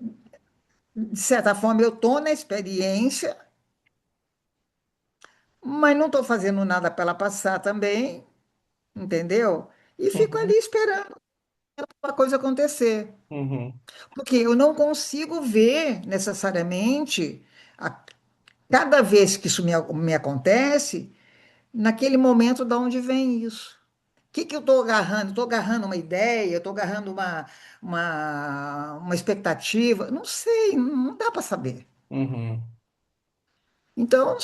De certa forma, eu estou na experiência, mas não estou fazendo nada para ela passar também, entendeu? E fico ali uhum, esperando a coisa acontecer. uhum, Porque eu não consigo ver necessariamente, a- cada vez que isso me acontece, naquele momento de onde vem isso. O que que eu estou agarrando? Estou agarrando uma ideia, estou agarrando uma expectativa? Não sei, não dá para saber. uhum, Então,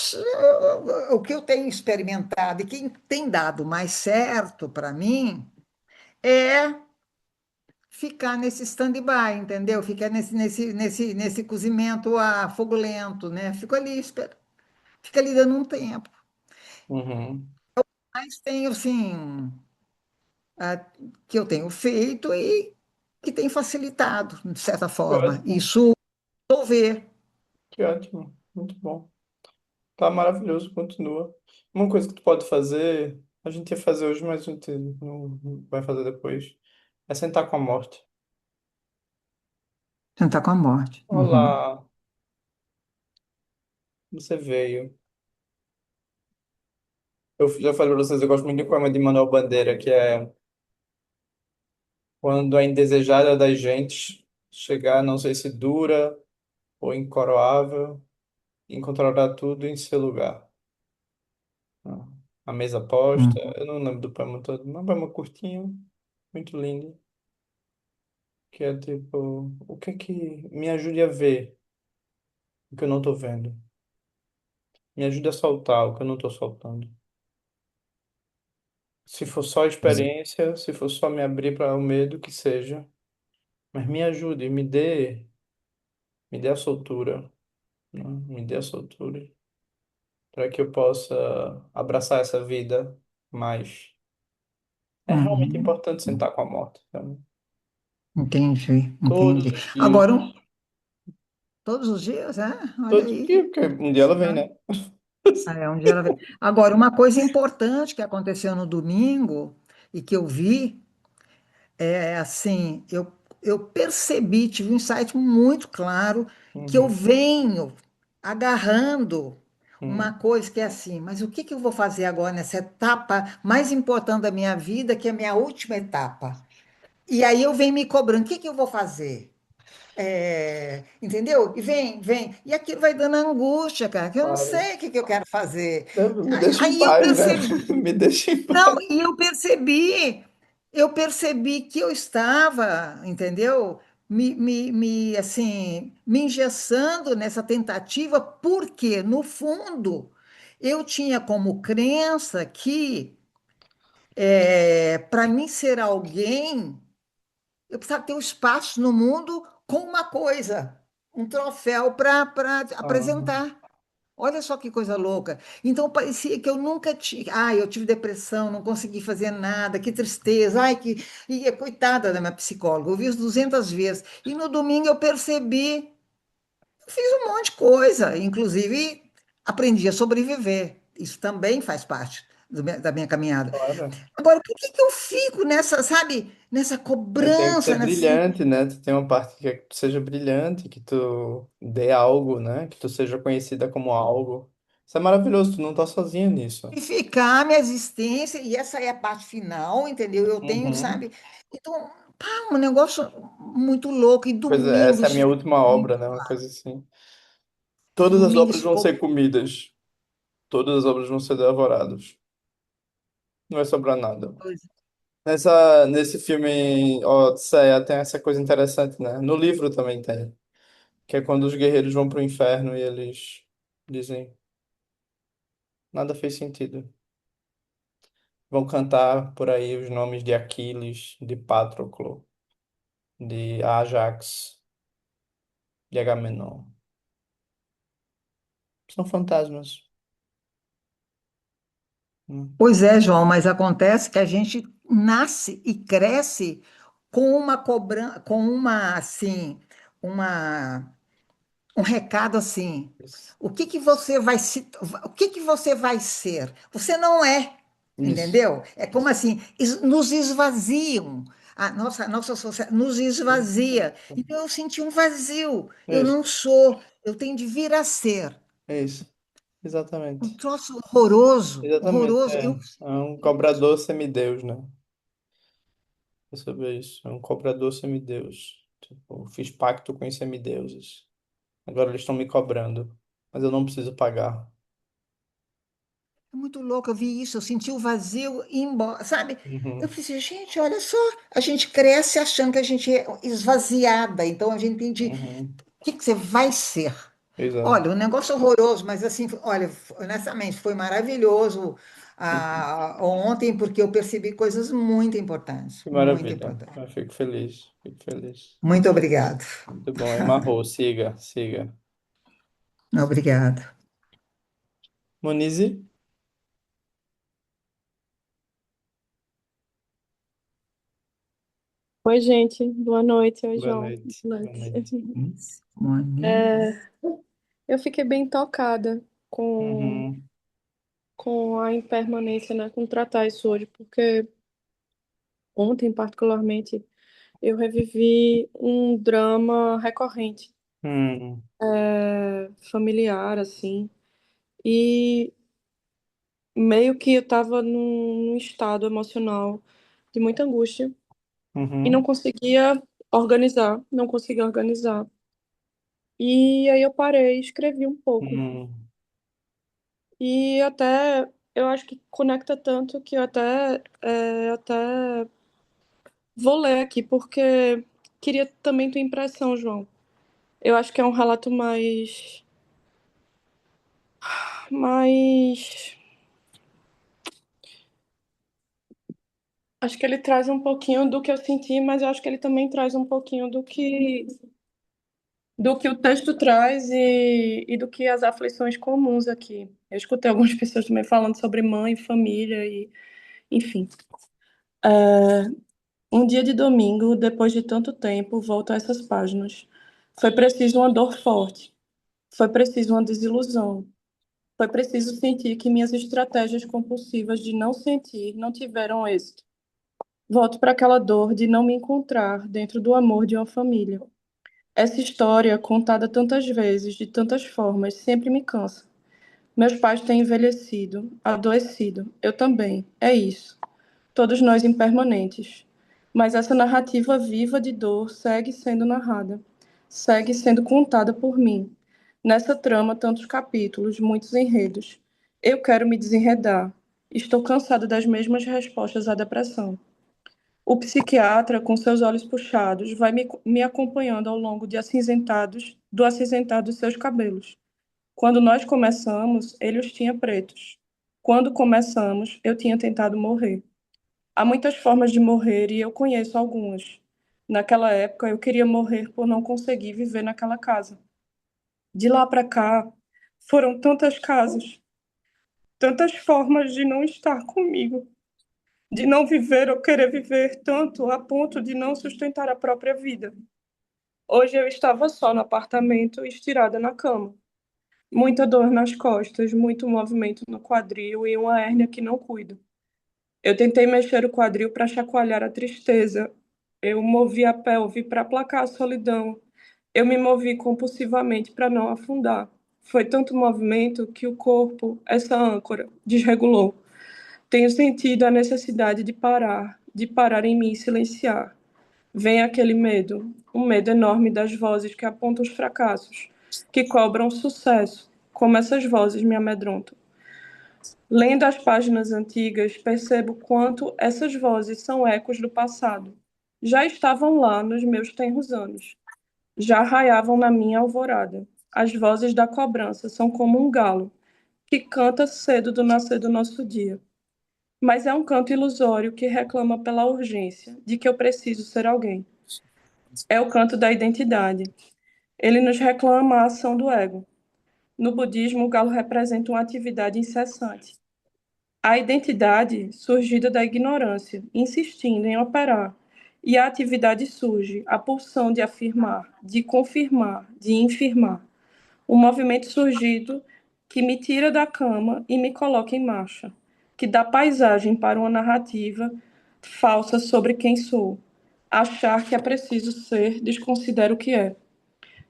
o que eu tenho experimentado e que tem dado mais certo para mim é ficar nesse stand-by, entendeu? Ficar nesse cozimento a fogo lento, né? Fico ali, fica ali dando um tempo. uhum. Mas tenho, assim, a- que eu tenho feito e que tem facilitado, de certa Que forma. ótimo, Isso eu ver. que ótimo, muito bom. Tá maravilhoso, continua. Uma coisa que tu pode fazer, a gente ia fazer hoje, mas a gente não vai fazer depois, é sentar com a morte. Sentar com a morte. Uhum. Olá, você veio. Eu já falei pra vocês, eu gosto muito de poema de Manuel Bandeira, que é quando a indesejada das gentes chegar, não sei se dura ou incoroável, encontrará tudo em seu lugar. Ah, a mesa posta, Uhum. eu não lembro do poema todo, mas é um poema curtinho, muito lindo, que é tipo, o que é que me ajude a ver o que eu não tô vendo? Me ajude a soltar o que eu não tô soltando. Se for só experiência, se for só me abrir para o medo, que seja. Mas me ajude, me dê a soltura, né? Me dê a soltura para que eu possa abraçar essa vida mais. É realmente Uhum. importante sentar com a morte, sabe? Entendi, Todos entendi. os dias, Agora, todos os dias, é? Olha todos os dias, aí. porque um dia ela vem, né? Ah, é, um dia ela vem. Agora, uma coisa importante que aconteceu no domingo e que eu vi é assim, eu percebi, tive um insight muito claro que eu Uhum, venho agarrando uma uhum. coisa que é assim, mas o que que eu vou fazer agora nessa etapa mais importante da minha vida, que é a minha última etapa? E aí eu venho me cobrando, o que que eu vou fazer? Entendeu? E vem. E aquilo vai dando angústia, cara, que eu não Claro. sei o que que eu quero fazer. Me deixa em Aí eu paz, né? percebi, Me deixa em não, paz. e eu percebi que eu estava, entendeu? Assim, me engessando nessa tentativa, porque, no fundo, eu tinha como crença que, para mim ser alguém, eu precisava ter um espaço no mundo com uma coisa, um troféu para Aham. apresentar. Olha só que coisa louca. Então parecia que eu nunca tinha. Ai, eu tive depressão, não consegui fazer nada, que tristeza. Ai, que. E coitada da minha psicóloga, eu vi isso 200 vezes. E no domingo eu percebi, eu fiz um monte de coisa, inclusive aprendi a sobreviver. Isso também faz parte da minha caminhada. Claro. Agora, por que que eu fico nessa, sabe, nessa Mas tem que ser cobrança, nessa. brilhante, né? Tu tem uma parte que é que tu seja brilhante, que tu dê algo, né? Que tu seja conhecida como algo. Isso é maravilhoso, tu não tá sozinha nisso. Justificar minha existência, e essa é a parte final, entendeu? Eu tenho, Uhum. sabe? Então, pá, um negócio muito louco. E Coisa, domingo, essa é a isso minha ficou última obra, muito né? Uma claro. coisa assim. Todas as Domingo obras isso vão ficou. ser comidas. Todas as obras vão ser devoradas. Não vai sobrar nada. Pois Nesse filme Odisseia tem essa coisa interessante, né? No livro também tem. Que é quando os guerreiros vão pro inferno e eles dizem, nada fez sentido. Vão cantar por aí os nomes de Aquiles, de Patroclo, de Ajax, de Agamenon. São fantasmas. Pois é, João, mas acontece que a gente nasce e cresce com uma cobrança, com uma, assim, uma um recado assim: Isso. o que que você vai ser? Você não é, Isso. entendeu? É como assim, nos esvaziam. A nossa sociedade nos esvazia. Então eu senti um vazio. Eu Isso. não sou, eu tenho de vir a ser. É isso. Um Exatamente. troço horroroso, Exatamente. horroroso. É um cobrador semideus, né? É sobre isso. É um cobrador semideus. Tipo, eu fiz pacto com os semideuses. Agora eles estão me cobrando. Mas eu não preciso pagar. É muito louco, eu vi isso, eu senti o vazio ir embora, sabe? Eu Uhum. pensei, gente, olha só, a gente cresce achando que a gente é esvaziada, então a gente tem de, Uhum. o que que você vai ser? Exato. Olha, um negócio horroroso, mas assim, olha, honestamente, foi maravilhoso ontem, porque eu percebi coisas muito importantes, Que muito maravilha. importantes. Eu fico feliz. Fico feliz. Muito obrigado. Muito bom. Emarrou. Siga, siga. Obrigado. Monize, Oi, gente. Boa noite. Oi, boa João. noite. Boa Boa noite. noite. Moniz. É, eu fiquei bem tocada Uhum. com a impermanência, né? Com tratar isso hoje, porque ontem, particularmente, eu revivi um drama recorrente, Hum, familiar, assim, e meio que eu tava num estado emocional de muita angústia e não uhum, conseguia organizar, não conseguia organizar. E aí eu parei, escrevi um pouco. hum, E até eu acho que conecta tanto que eu até vou ler aqui, porque queria também tua impressão, João. Eu acho que é um relato mais. Acho que ele traz um pouquinho do que eu senti, mas eu acho que ele também traz um pouquinho do que o texto traz e do que as aflições comuns aqui. Eu escutei algumas pessoas também falando sobre mãe, família e, enfim. Um dia de domingo, depois de tanto tempo, volto a essas páginas. Foi preciso uma dor forte, foi preciso uma desilusão, foi preciso sentir que minhas estratégias compulsivas de não sentir não tiveram êxito. Volto para aquela dor de não me encontrar dentro do amor de uma família. Essa história, contada tantas vezes, de tantas formas, sempre me cansa. Meus pais têm envelhecido, adoecido. Eu também. É isso. Todos nós impermanentes. Mas essa narrativa viva de dor segue sendo narrada, segue sendo contada por mim. Nessa trama, tantos capítulos, muitos enredos. Eu quero me desenredar. Estou cansada das mesmas respostas à depressão. O psiquiatra, com seus olhos puxados, vai me acompanhando ao longo do acinzentado dos seus cabelos. Quando nós começamos, ele os tinha pretos. Quando começamos, eu tinha tentado morrer. Há muitas formas de morrer e eu conheço algumas. Naquela época, eu queria morrer por não conseguir viver naquela casa. De lá para cá, foram tantas casas, tantas formas de não estar comigo, de não viver ou querer viver tanto a ponto de não sustentar a própria vida. Hoje eu estava só no apartamento, estirada na cama. Muita dor nas costas, muito movimento no quadril e uma hérnia que não cuido. Eu tentei mexer o quadril para chacoalhar a tristeza. Eu movi a pelve para aplacar a solidão. Eu me movi compulsivamente para não afundar. Foi tanto movimento que o corpo, essa âncora, desregulou. Tenho sentido a necessidade de parar em mim e silenciar. Vem aquele medo, um medo enorme das vozes que apontam os fracassos, que cobram o sucesso, como essas vozes me amedrontam. Lendo as páginas antigas, percebo quanto essas vozes são ecos do passado. Já estavam lá nos meus tenros anos, já raiavam na minha alvorada. As vozes da cobrança são como um galo que canta cedo do nascer do nosso dia. Mas é um canto ilusório que reclama pela urgência de que eu preciso ser alguém. É o canto da identidade. Ele nos reclama a ação do ego. No budismo, o galo representa uma atividade incessante. A identidade surgida da ignorância, insistindo em operar. E a atividade surge, a pulsão de afirmar, de confirmar, de infirmar. Um movimento surgido que me tira da cama e me coloca em marcha, que dá paisagem para uma narrativa falsa sobre quem sou. Achar que é preciso ser, desconsidero o que é.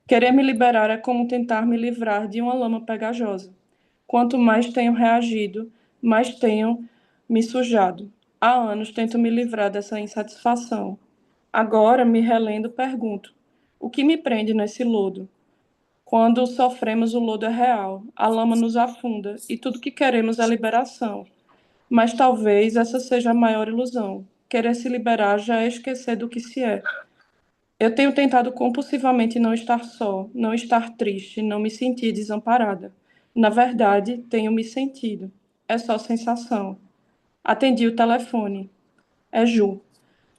Querer me liberar é como tentar me livrar de uma lama pegajosa. Quanto mais tenho reagido, mais tenho me sujado. Há anos tento me livrar dessa insatisfação. Agora, me relendo, pergunto: o que me prende nesse lodo? Quando sofremos, o lodo é real, a lama nos afunda e tudo que queremos é liberação. Mas talvez essa seja a maior ilusão. Querer se liberar já é esquecer do que se é. Eu tenho tentado compulsivamente não estar só, não estar triste, não me sentir desamparada. Na verdade, tenho me sentido. É só sensação. Atendi o telefone. É Ju.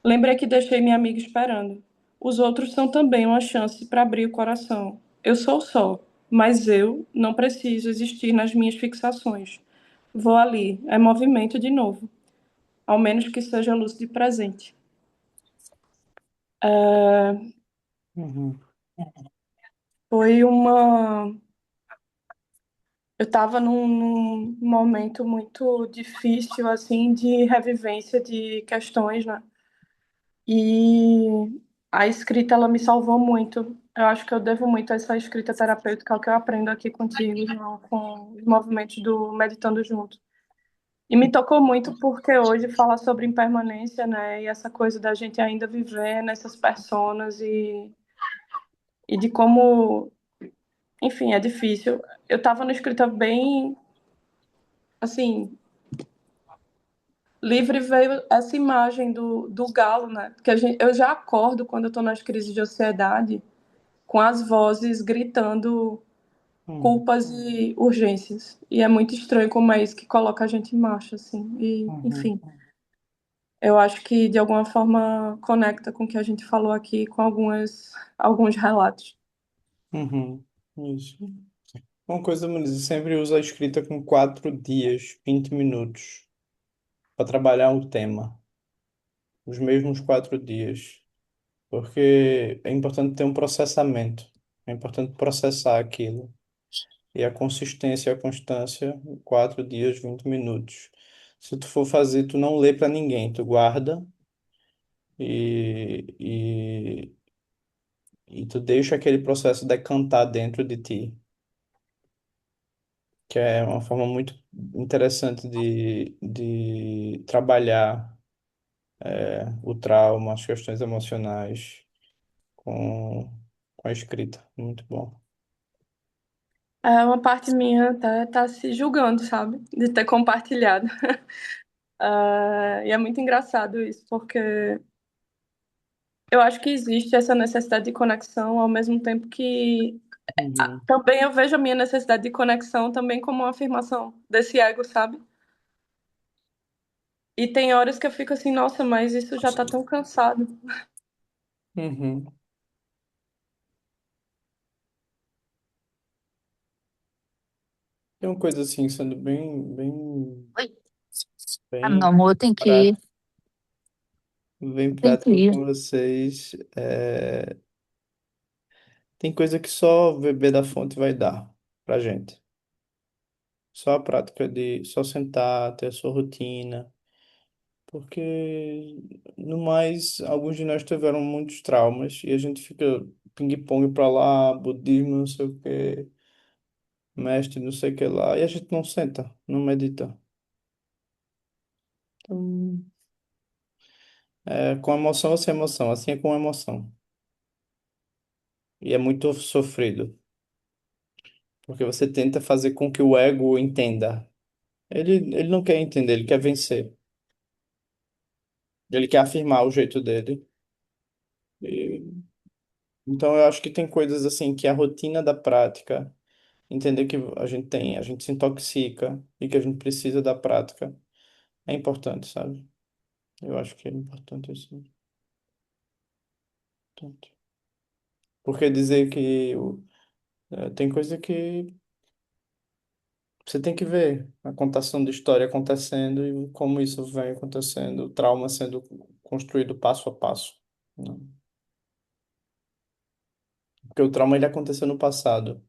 Lembrei que deixei minha amiga esperando. Os outros são também uma chance para abrir o coração. Eu sou só, mas eu não preciso existir nas minhas fixações. Vou ali, é movimento de novo, ao menos que seja luz de presente. uhum, Foi uma. Eu estava num momento muito difícil, assim, de revivência de questões, né? E a escrita ela me salvou muito. Eu acho que eu devo muito a essa escrita terapêutica que eu aprendo aqui contigo, João, com os movimentos do Meditando Junto. E me tocou muito porque hoje fala sobre impermanência, né? E essa coisa da gente ainda viver nessas personas e de como, enfim, é difícil. Eu estava no escrita bem, assim, livre veio essa imagem do galo, né? Porque eu já acordo quando eu estou nas crises de ansiedade com as vozes gritando Hum, culpas e urgências. E é muito estranho como é isso que coloca a gente em marcha, assim. E, uhum, enfim, eu acho que de alguma forma conecta com o que a gente falou aqui, com alguns relatos. uhum, isso. Uma coisa, Muniz, eu sempre uso a escrita com 4 dias, 20 minutos, para trabalhar um tema, os mesmos 4 dias, porque é importante ter um processamento, é importante processar aquilo. E a consistência e a constância, 4 dias, 20 minutos. Se tu for fazer, tu não lê para ninguém, tu guarda e, e, e tu deixa aquele processo decantar dentro de ti, que é uma forma muito interessante de trabalhar o trauma, as questões emocionais com, com a escrita. Muito bom. É, uma parte minha até tá se julgando, sabe? De ter compartilhado. E é muito engraçado isso, porque eu acho que existe essa necessidade de conexão, ao mesmo tempo que Uhum, também eu vejo a minha necessidade de conexão também como uma afirmação desse ego, sabe? E tem horas que eu fico assim, nossa, mas isso já tá tão cansado. uhum. Tem uma coisa assim, sendo Oi. Ah, meu bem amor, tem que ir. prático, bem Tem que prático ir. com vocês. Tem coisa que só beber da fonte vai dar pra gente. Só a prática de só sentar, ter a sua rotina. Porque, no mais, alguns de nós tiveram muitos traumas e a gente fica ping-pong pra lá, budismo, não sei o quê, mestre, não sei o que lá, e a gente não senta, não medita. Então, com emoção ou sem emoção, assim é com emoção. E é muito sofrido, porque você tenta fazer com que o ego entenda. Ele não quer entender, ele quer vencer. Ele quer afirmar o jeito dele. E, então eu acho que tem coisas assim que a rotina da prática, entender que a gente se intoxica e que a gente precisa da prática é importante, sabe? Eu acho que é importante isso. Importante. Porque dizer que tem coisa que você tem que ver a contação de história acontecendo e como isso vem acontecendo, o trauma sendo construído passo a passo, né? Porque o trauma ele aconteceu no passado,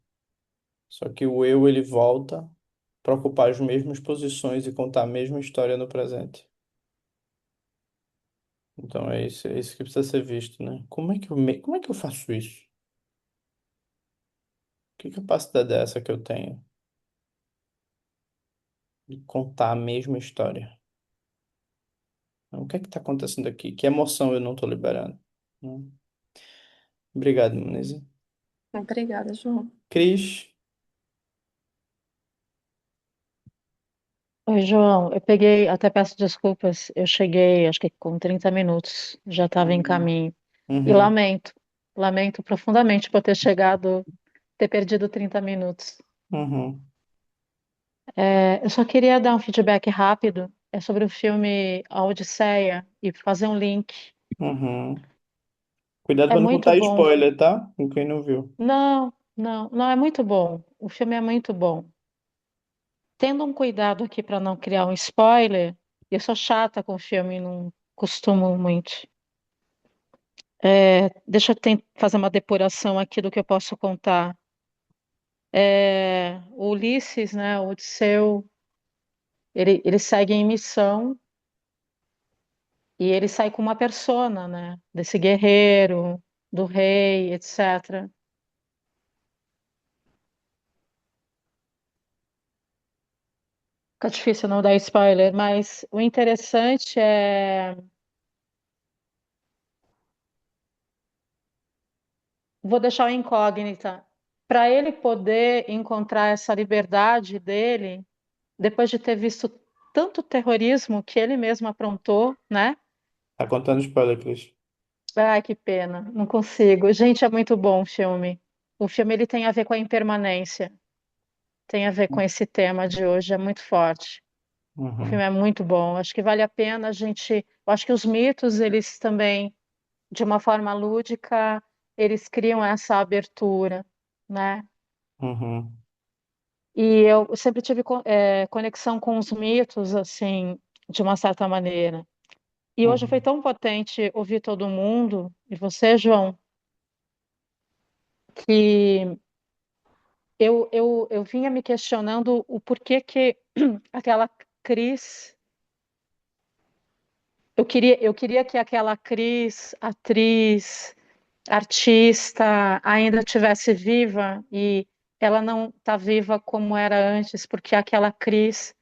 só que o eu ele volta para ocupar as mesmas posições e contar a mesma história no presente. Então é isso que precisa ser visto, né? Como é que eu faço isso? Que capacidade é essa que eu tenho de contar a mesma história? O que é que está acontecendo aqui? Que emoção eu não estou liberando? Né? Obrigado, Muniz. Obrigada, João. Cris. Oi, João. Eu peguei, até peço desculpas, eu cheguei, acho que com 30 minutos, já estava em Uhum. caminho. E Uhum. lamento profundamente por ter chegado, ter perdido 30 minutos. Uhum. Eu só queria dar um feedback rápido, é sobre o filme A Odisseia e fazer um link. Uhum. Cuidado É para não muito botar bom. spoiler, tá? Com quem não viu. Não, é muito bom. O filme é muito bom. Tendo um cuidado aqui para não criar um spoiler, eu sou chata com filme, não costumo muito. Deixa eu fazer uma depuração aqui do que eu posso contar. O Ulisses, né, o Odisseu, ele segue em missão E ele sai com uma persona, né? Desse guerreiro, do rei, etc. Fica difícil não dar spoiler, mas o interessante é. Vou deixar o incógnita. Para ele poder encontrar essa liberdade dele, depois de ter visto tanto terrorismo que ele mesmo aprontou, né? Tá contando spoiler, Cris. Ai, que pena, não consigo. Gente, é muito bom o filme. O filme ele tem a ver com a impermanência, tem a ver com esse tema de hoje, é muito forte. O filme Uhum, é muito bom. Acho que vale a pena a gente. Eu acho que os mitos, eles também, de uma forma lúdica, eles criam essa abertura, né? uhum, E eu sempre tive conexão com os mitos, assim, de uma certa maneira. E hoje foi uhum. tão potente ouvir todo mundo, e você, João, que eu vinha me questionando o porquê que aquela Cris. Eu queria que aquela Cris, atriz, artista, ainda tivesse viva, e ela não está viva como era antes, porque aquela Cris,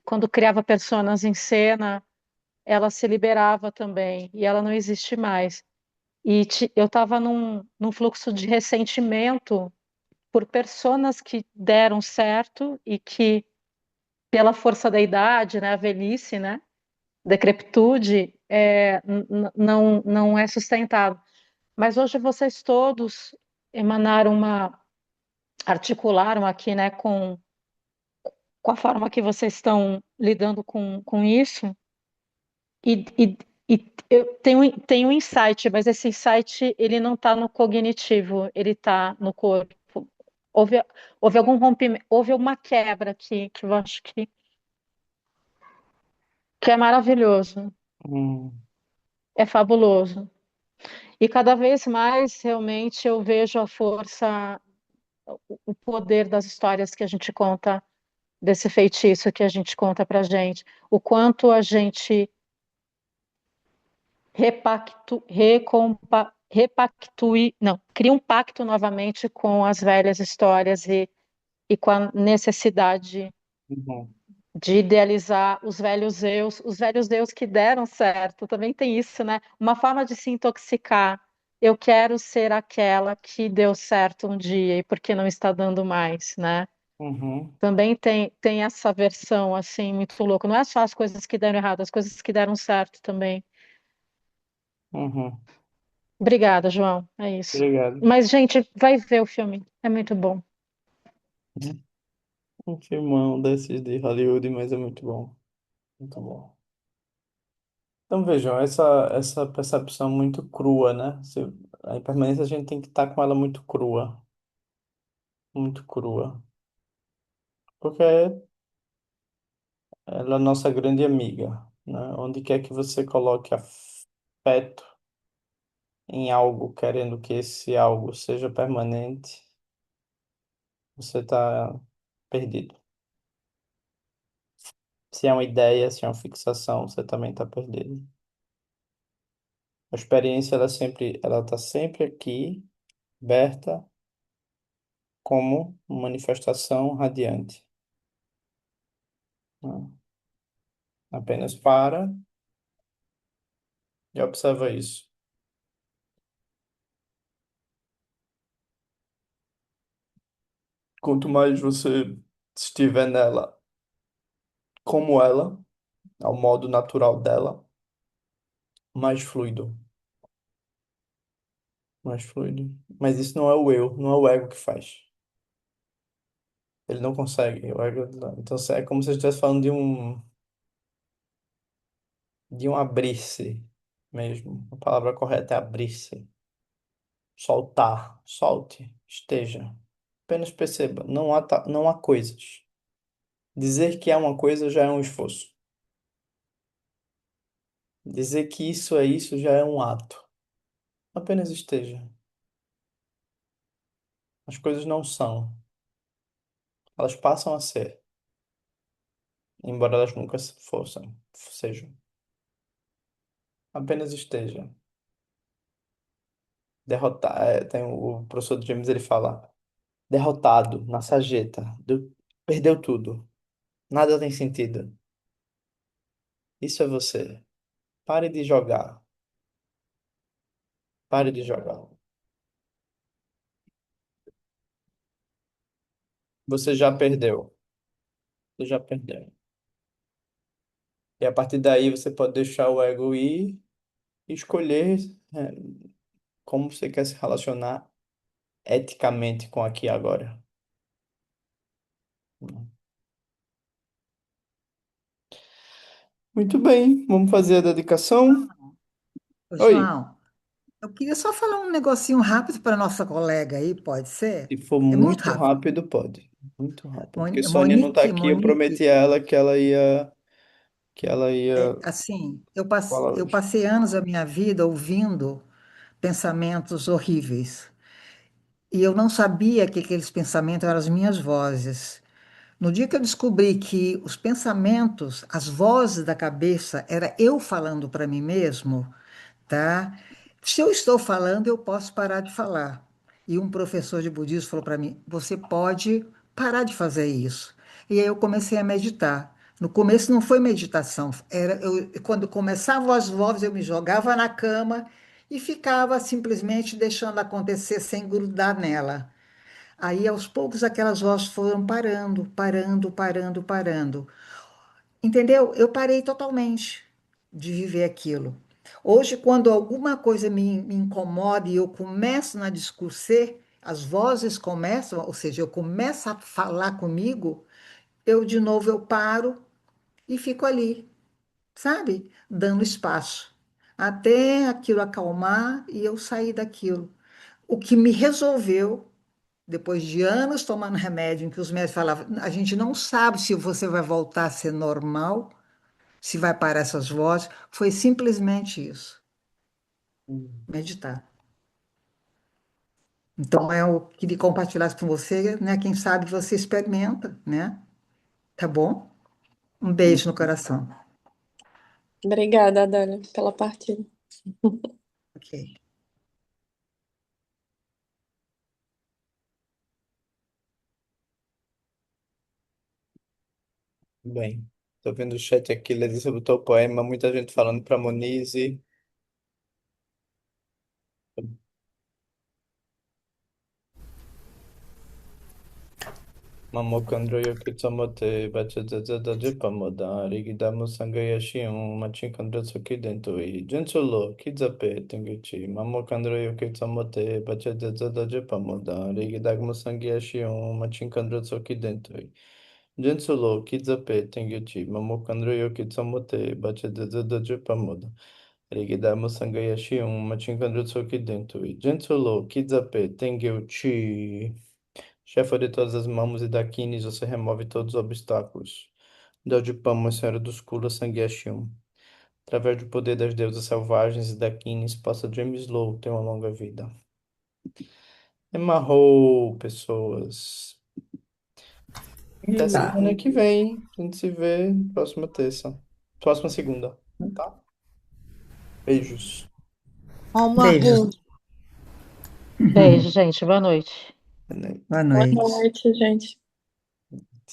quando criava personas em cena, ela se liberava também, e ela não existe mais. E eu estava num fluxo de ressentimento por personas que deram certo e que, pela força da idade, né, a velhice, né, decrepitude, não é sustentado. Mas hoje vocês todos emanaram articularam aqui, né, com a forma que vocês estão lidando com isso, e eu tenho um insight, mas esse insight ele não está no cognitivo, ele está no corpo. Houve, houve algum rompimento, houve uma quebra aqui que eu acho que é maravilhoso, Hum, é fabuloso. E cada vez mais realmente eu vejo a força, o poder das histórias que a gente conta, desse feitiço que a gente conta pra gente, o quanto a gente repactue, não, cria um pacto novamente com as velhas histórias e com a necessidade uhum, de idealizar os velhos eus que deram certo. Também tem isso, né? Uma forma de se intoxicar. Eu quero ser aquela que deu certo um dia e porque não está dando mais, né? uhum, Também tem essa versão assim muito louca. Não é só as coisas que deram errado, as coisas que deram certo também. uhum. Obrigada, João. É isso. Obrigado. Mas, gente, vai ver o filme. É muito bom. Um filmão desses de Hollywood, mas é muito bom. Muito bom. Então vejam, essa percepção muito crua, né? A impermanência a gente tem que estar com ela muito crua. Muito crua. Porque ela é a nossa grande amiga, né? Onde quer que você coloque afeto em algo, querendo que esse algo seja permanente, você está perdido. Se é uma ideia, se é uma fixação, você também está perdido. A experiência, ela está sempre aqui, aberta, como manifestação radiante, né? Apenas para e observa isso. Quanto mais você estiver nela, como ela, ao modo natural dela, mais fluido, mais fluido. Mas isso não é o eu, não é o ego que faz. Ele não consegue. O ego, então é como se eu estivesse falando de um abrir-se mesmo. A palavra correta é abrir-se. Soltar, solte, esteja. Apenas perceba, não há coisas. Dizer que é uma coisa já é um esforço. Dizer que isso é isso já é um ato. Apenas esteja. As coisas não são. Elas passam a ser, embora elas nunca sejam. Apenas esteja. Derrotar. Tem o professor James, ele fala, derrotado, na sarjeta, perdeu tudo. Nada tem sentido. Isso é você. Pare de jogar. Pare de jogar. Você já perdeu. Você já perdeu. E a partir daí você pode deixar o ego ir e escolher, é, como você quer se relacionar eticamente com aqui e agora. Muito bem, vamos fazer a dedicação. Ô, Oi, João, eu queria só falar um negocinho rápido para nossa colega aí, pode ser? se for É muito muito rápido. rápido, pode. Muito rápido. Porque Sônia não está Monique, aqui, eu Monique, prometi a ela que ela ia assim, falar eu hoje. passei anos da minha vida ouvindo pensamentos horríveis. E eu não sabia que aqueles pensamentos eram as minhas vozes. No dia que eu descobri que os pensamentos, as vozes da cabeça, era eu falando para mim mesmo, tá? Se eu estou falando, eu posso parar de falar. E um professor de budismo falou para mim: você pode parar de fazer isso. E aí eu comecei a meditar. No começo não foi meditação, quando começavam as vozes, eu me jogava na cama e ficava simplesmente deixando acontecer sem grudar nela. Aí, aos poucos, aquelas vozes foram parando, parando, parando, parando. Entendeu? Eu parei totalmente de viver aquilo. Hoje, quando alguma coisa me incomoda e eu começo na discussão, as vozes começam, ou seja, eu começo a falar comigo, eu de novo eu paro e fico ali, sabe? Dando espaço, até aquilo acalmar e eu sair daquilo. O que me resolveu depois de anos tomando remédio, em que os médicos falavam, a gente não sabe se você vai voltar a ser normal, se vai parar essas vozes, foi simplesmente isso, Hum. meditar. Então, eu queria compartilhar isso com você, né? Quem sabe você experimenta, né? Tá bom? Um beijo no coração. Obrigada, Adélia, pela partilha. Ok. Bem, tô vendo o chat aqui, Letícia botou o poema, muita gente falando para Monize. Mamokandroyo kitsamote bachadada jipamoda rigidamo sangayashion machinkandro soki dentoi jensulo kidzape tenguchi mamokandroyo kitsamote bachadada jipamoda rigidamo sangayashion machinkandro soki dentoi jensulo kidzape tenguchi mamokandroyo kitsamote bachadada jipamoda rigidamo sangayashion machinkandro soki dentoi jensulo kidzape tenguchi. Chefe de todas as mãos e daquines, você remove todos os obstáculos. Deldipama, Senhora dos Kulas, Sangueshium. Através do poder das deusas selvagens e daquines, possa James Lowe ter uma longa vida. Emarrou, pessoas. Até Tá. semana que vem. A gente se vê próxima terça. Próxima segunda, tá? Beijos. Beijos. Beijo, gente. Boa noite. Boa Boa noite. noite, gente.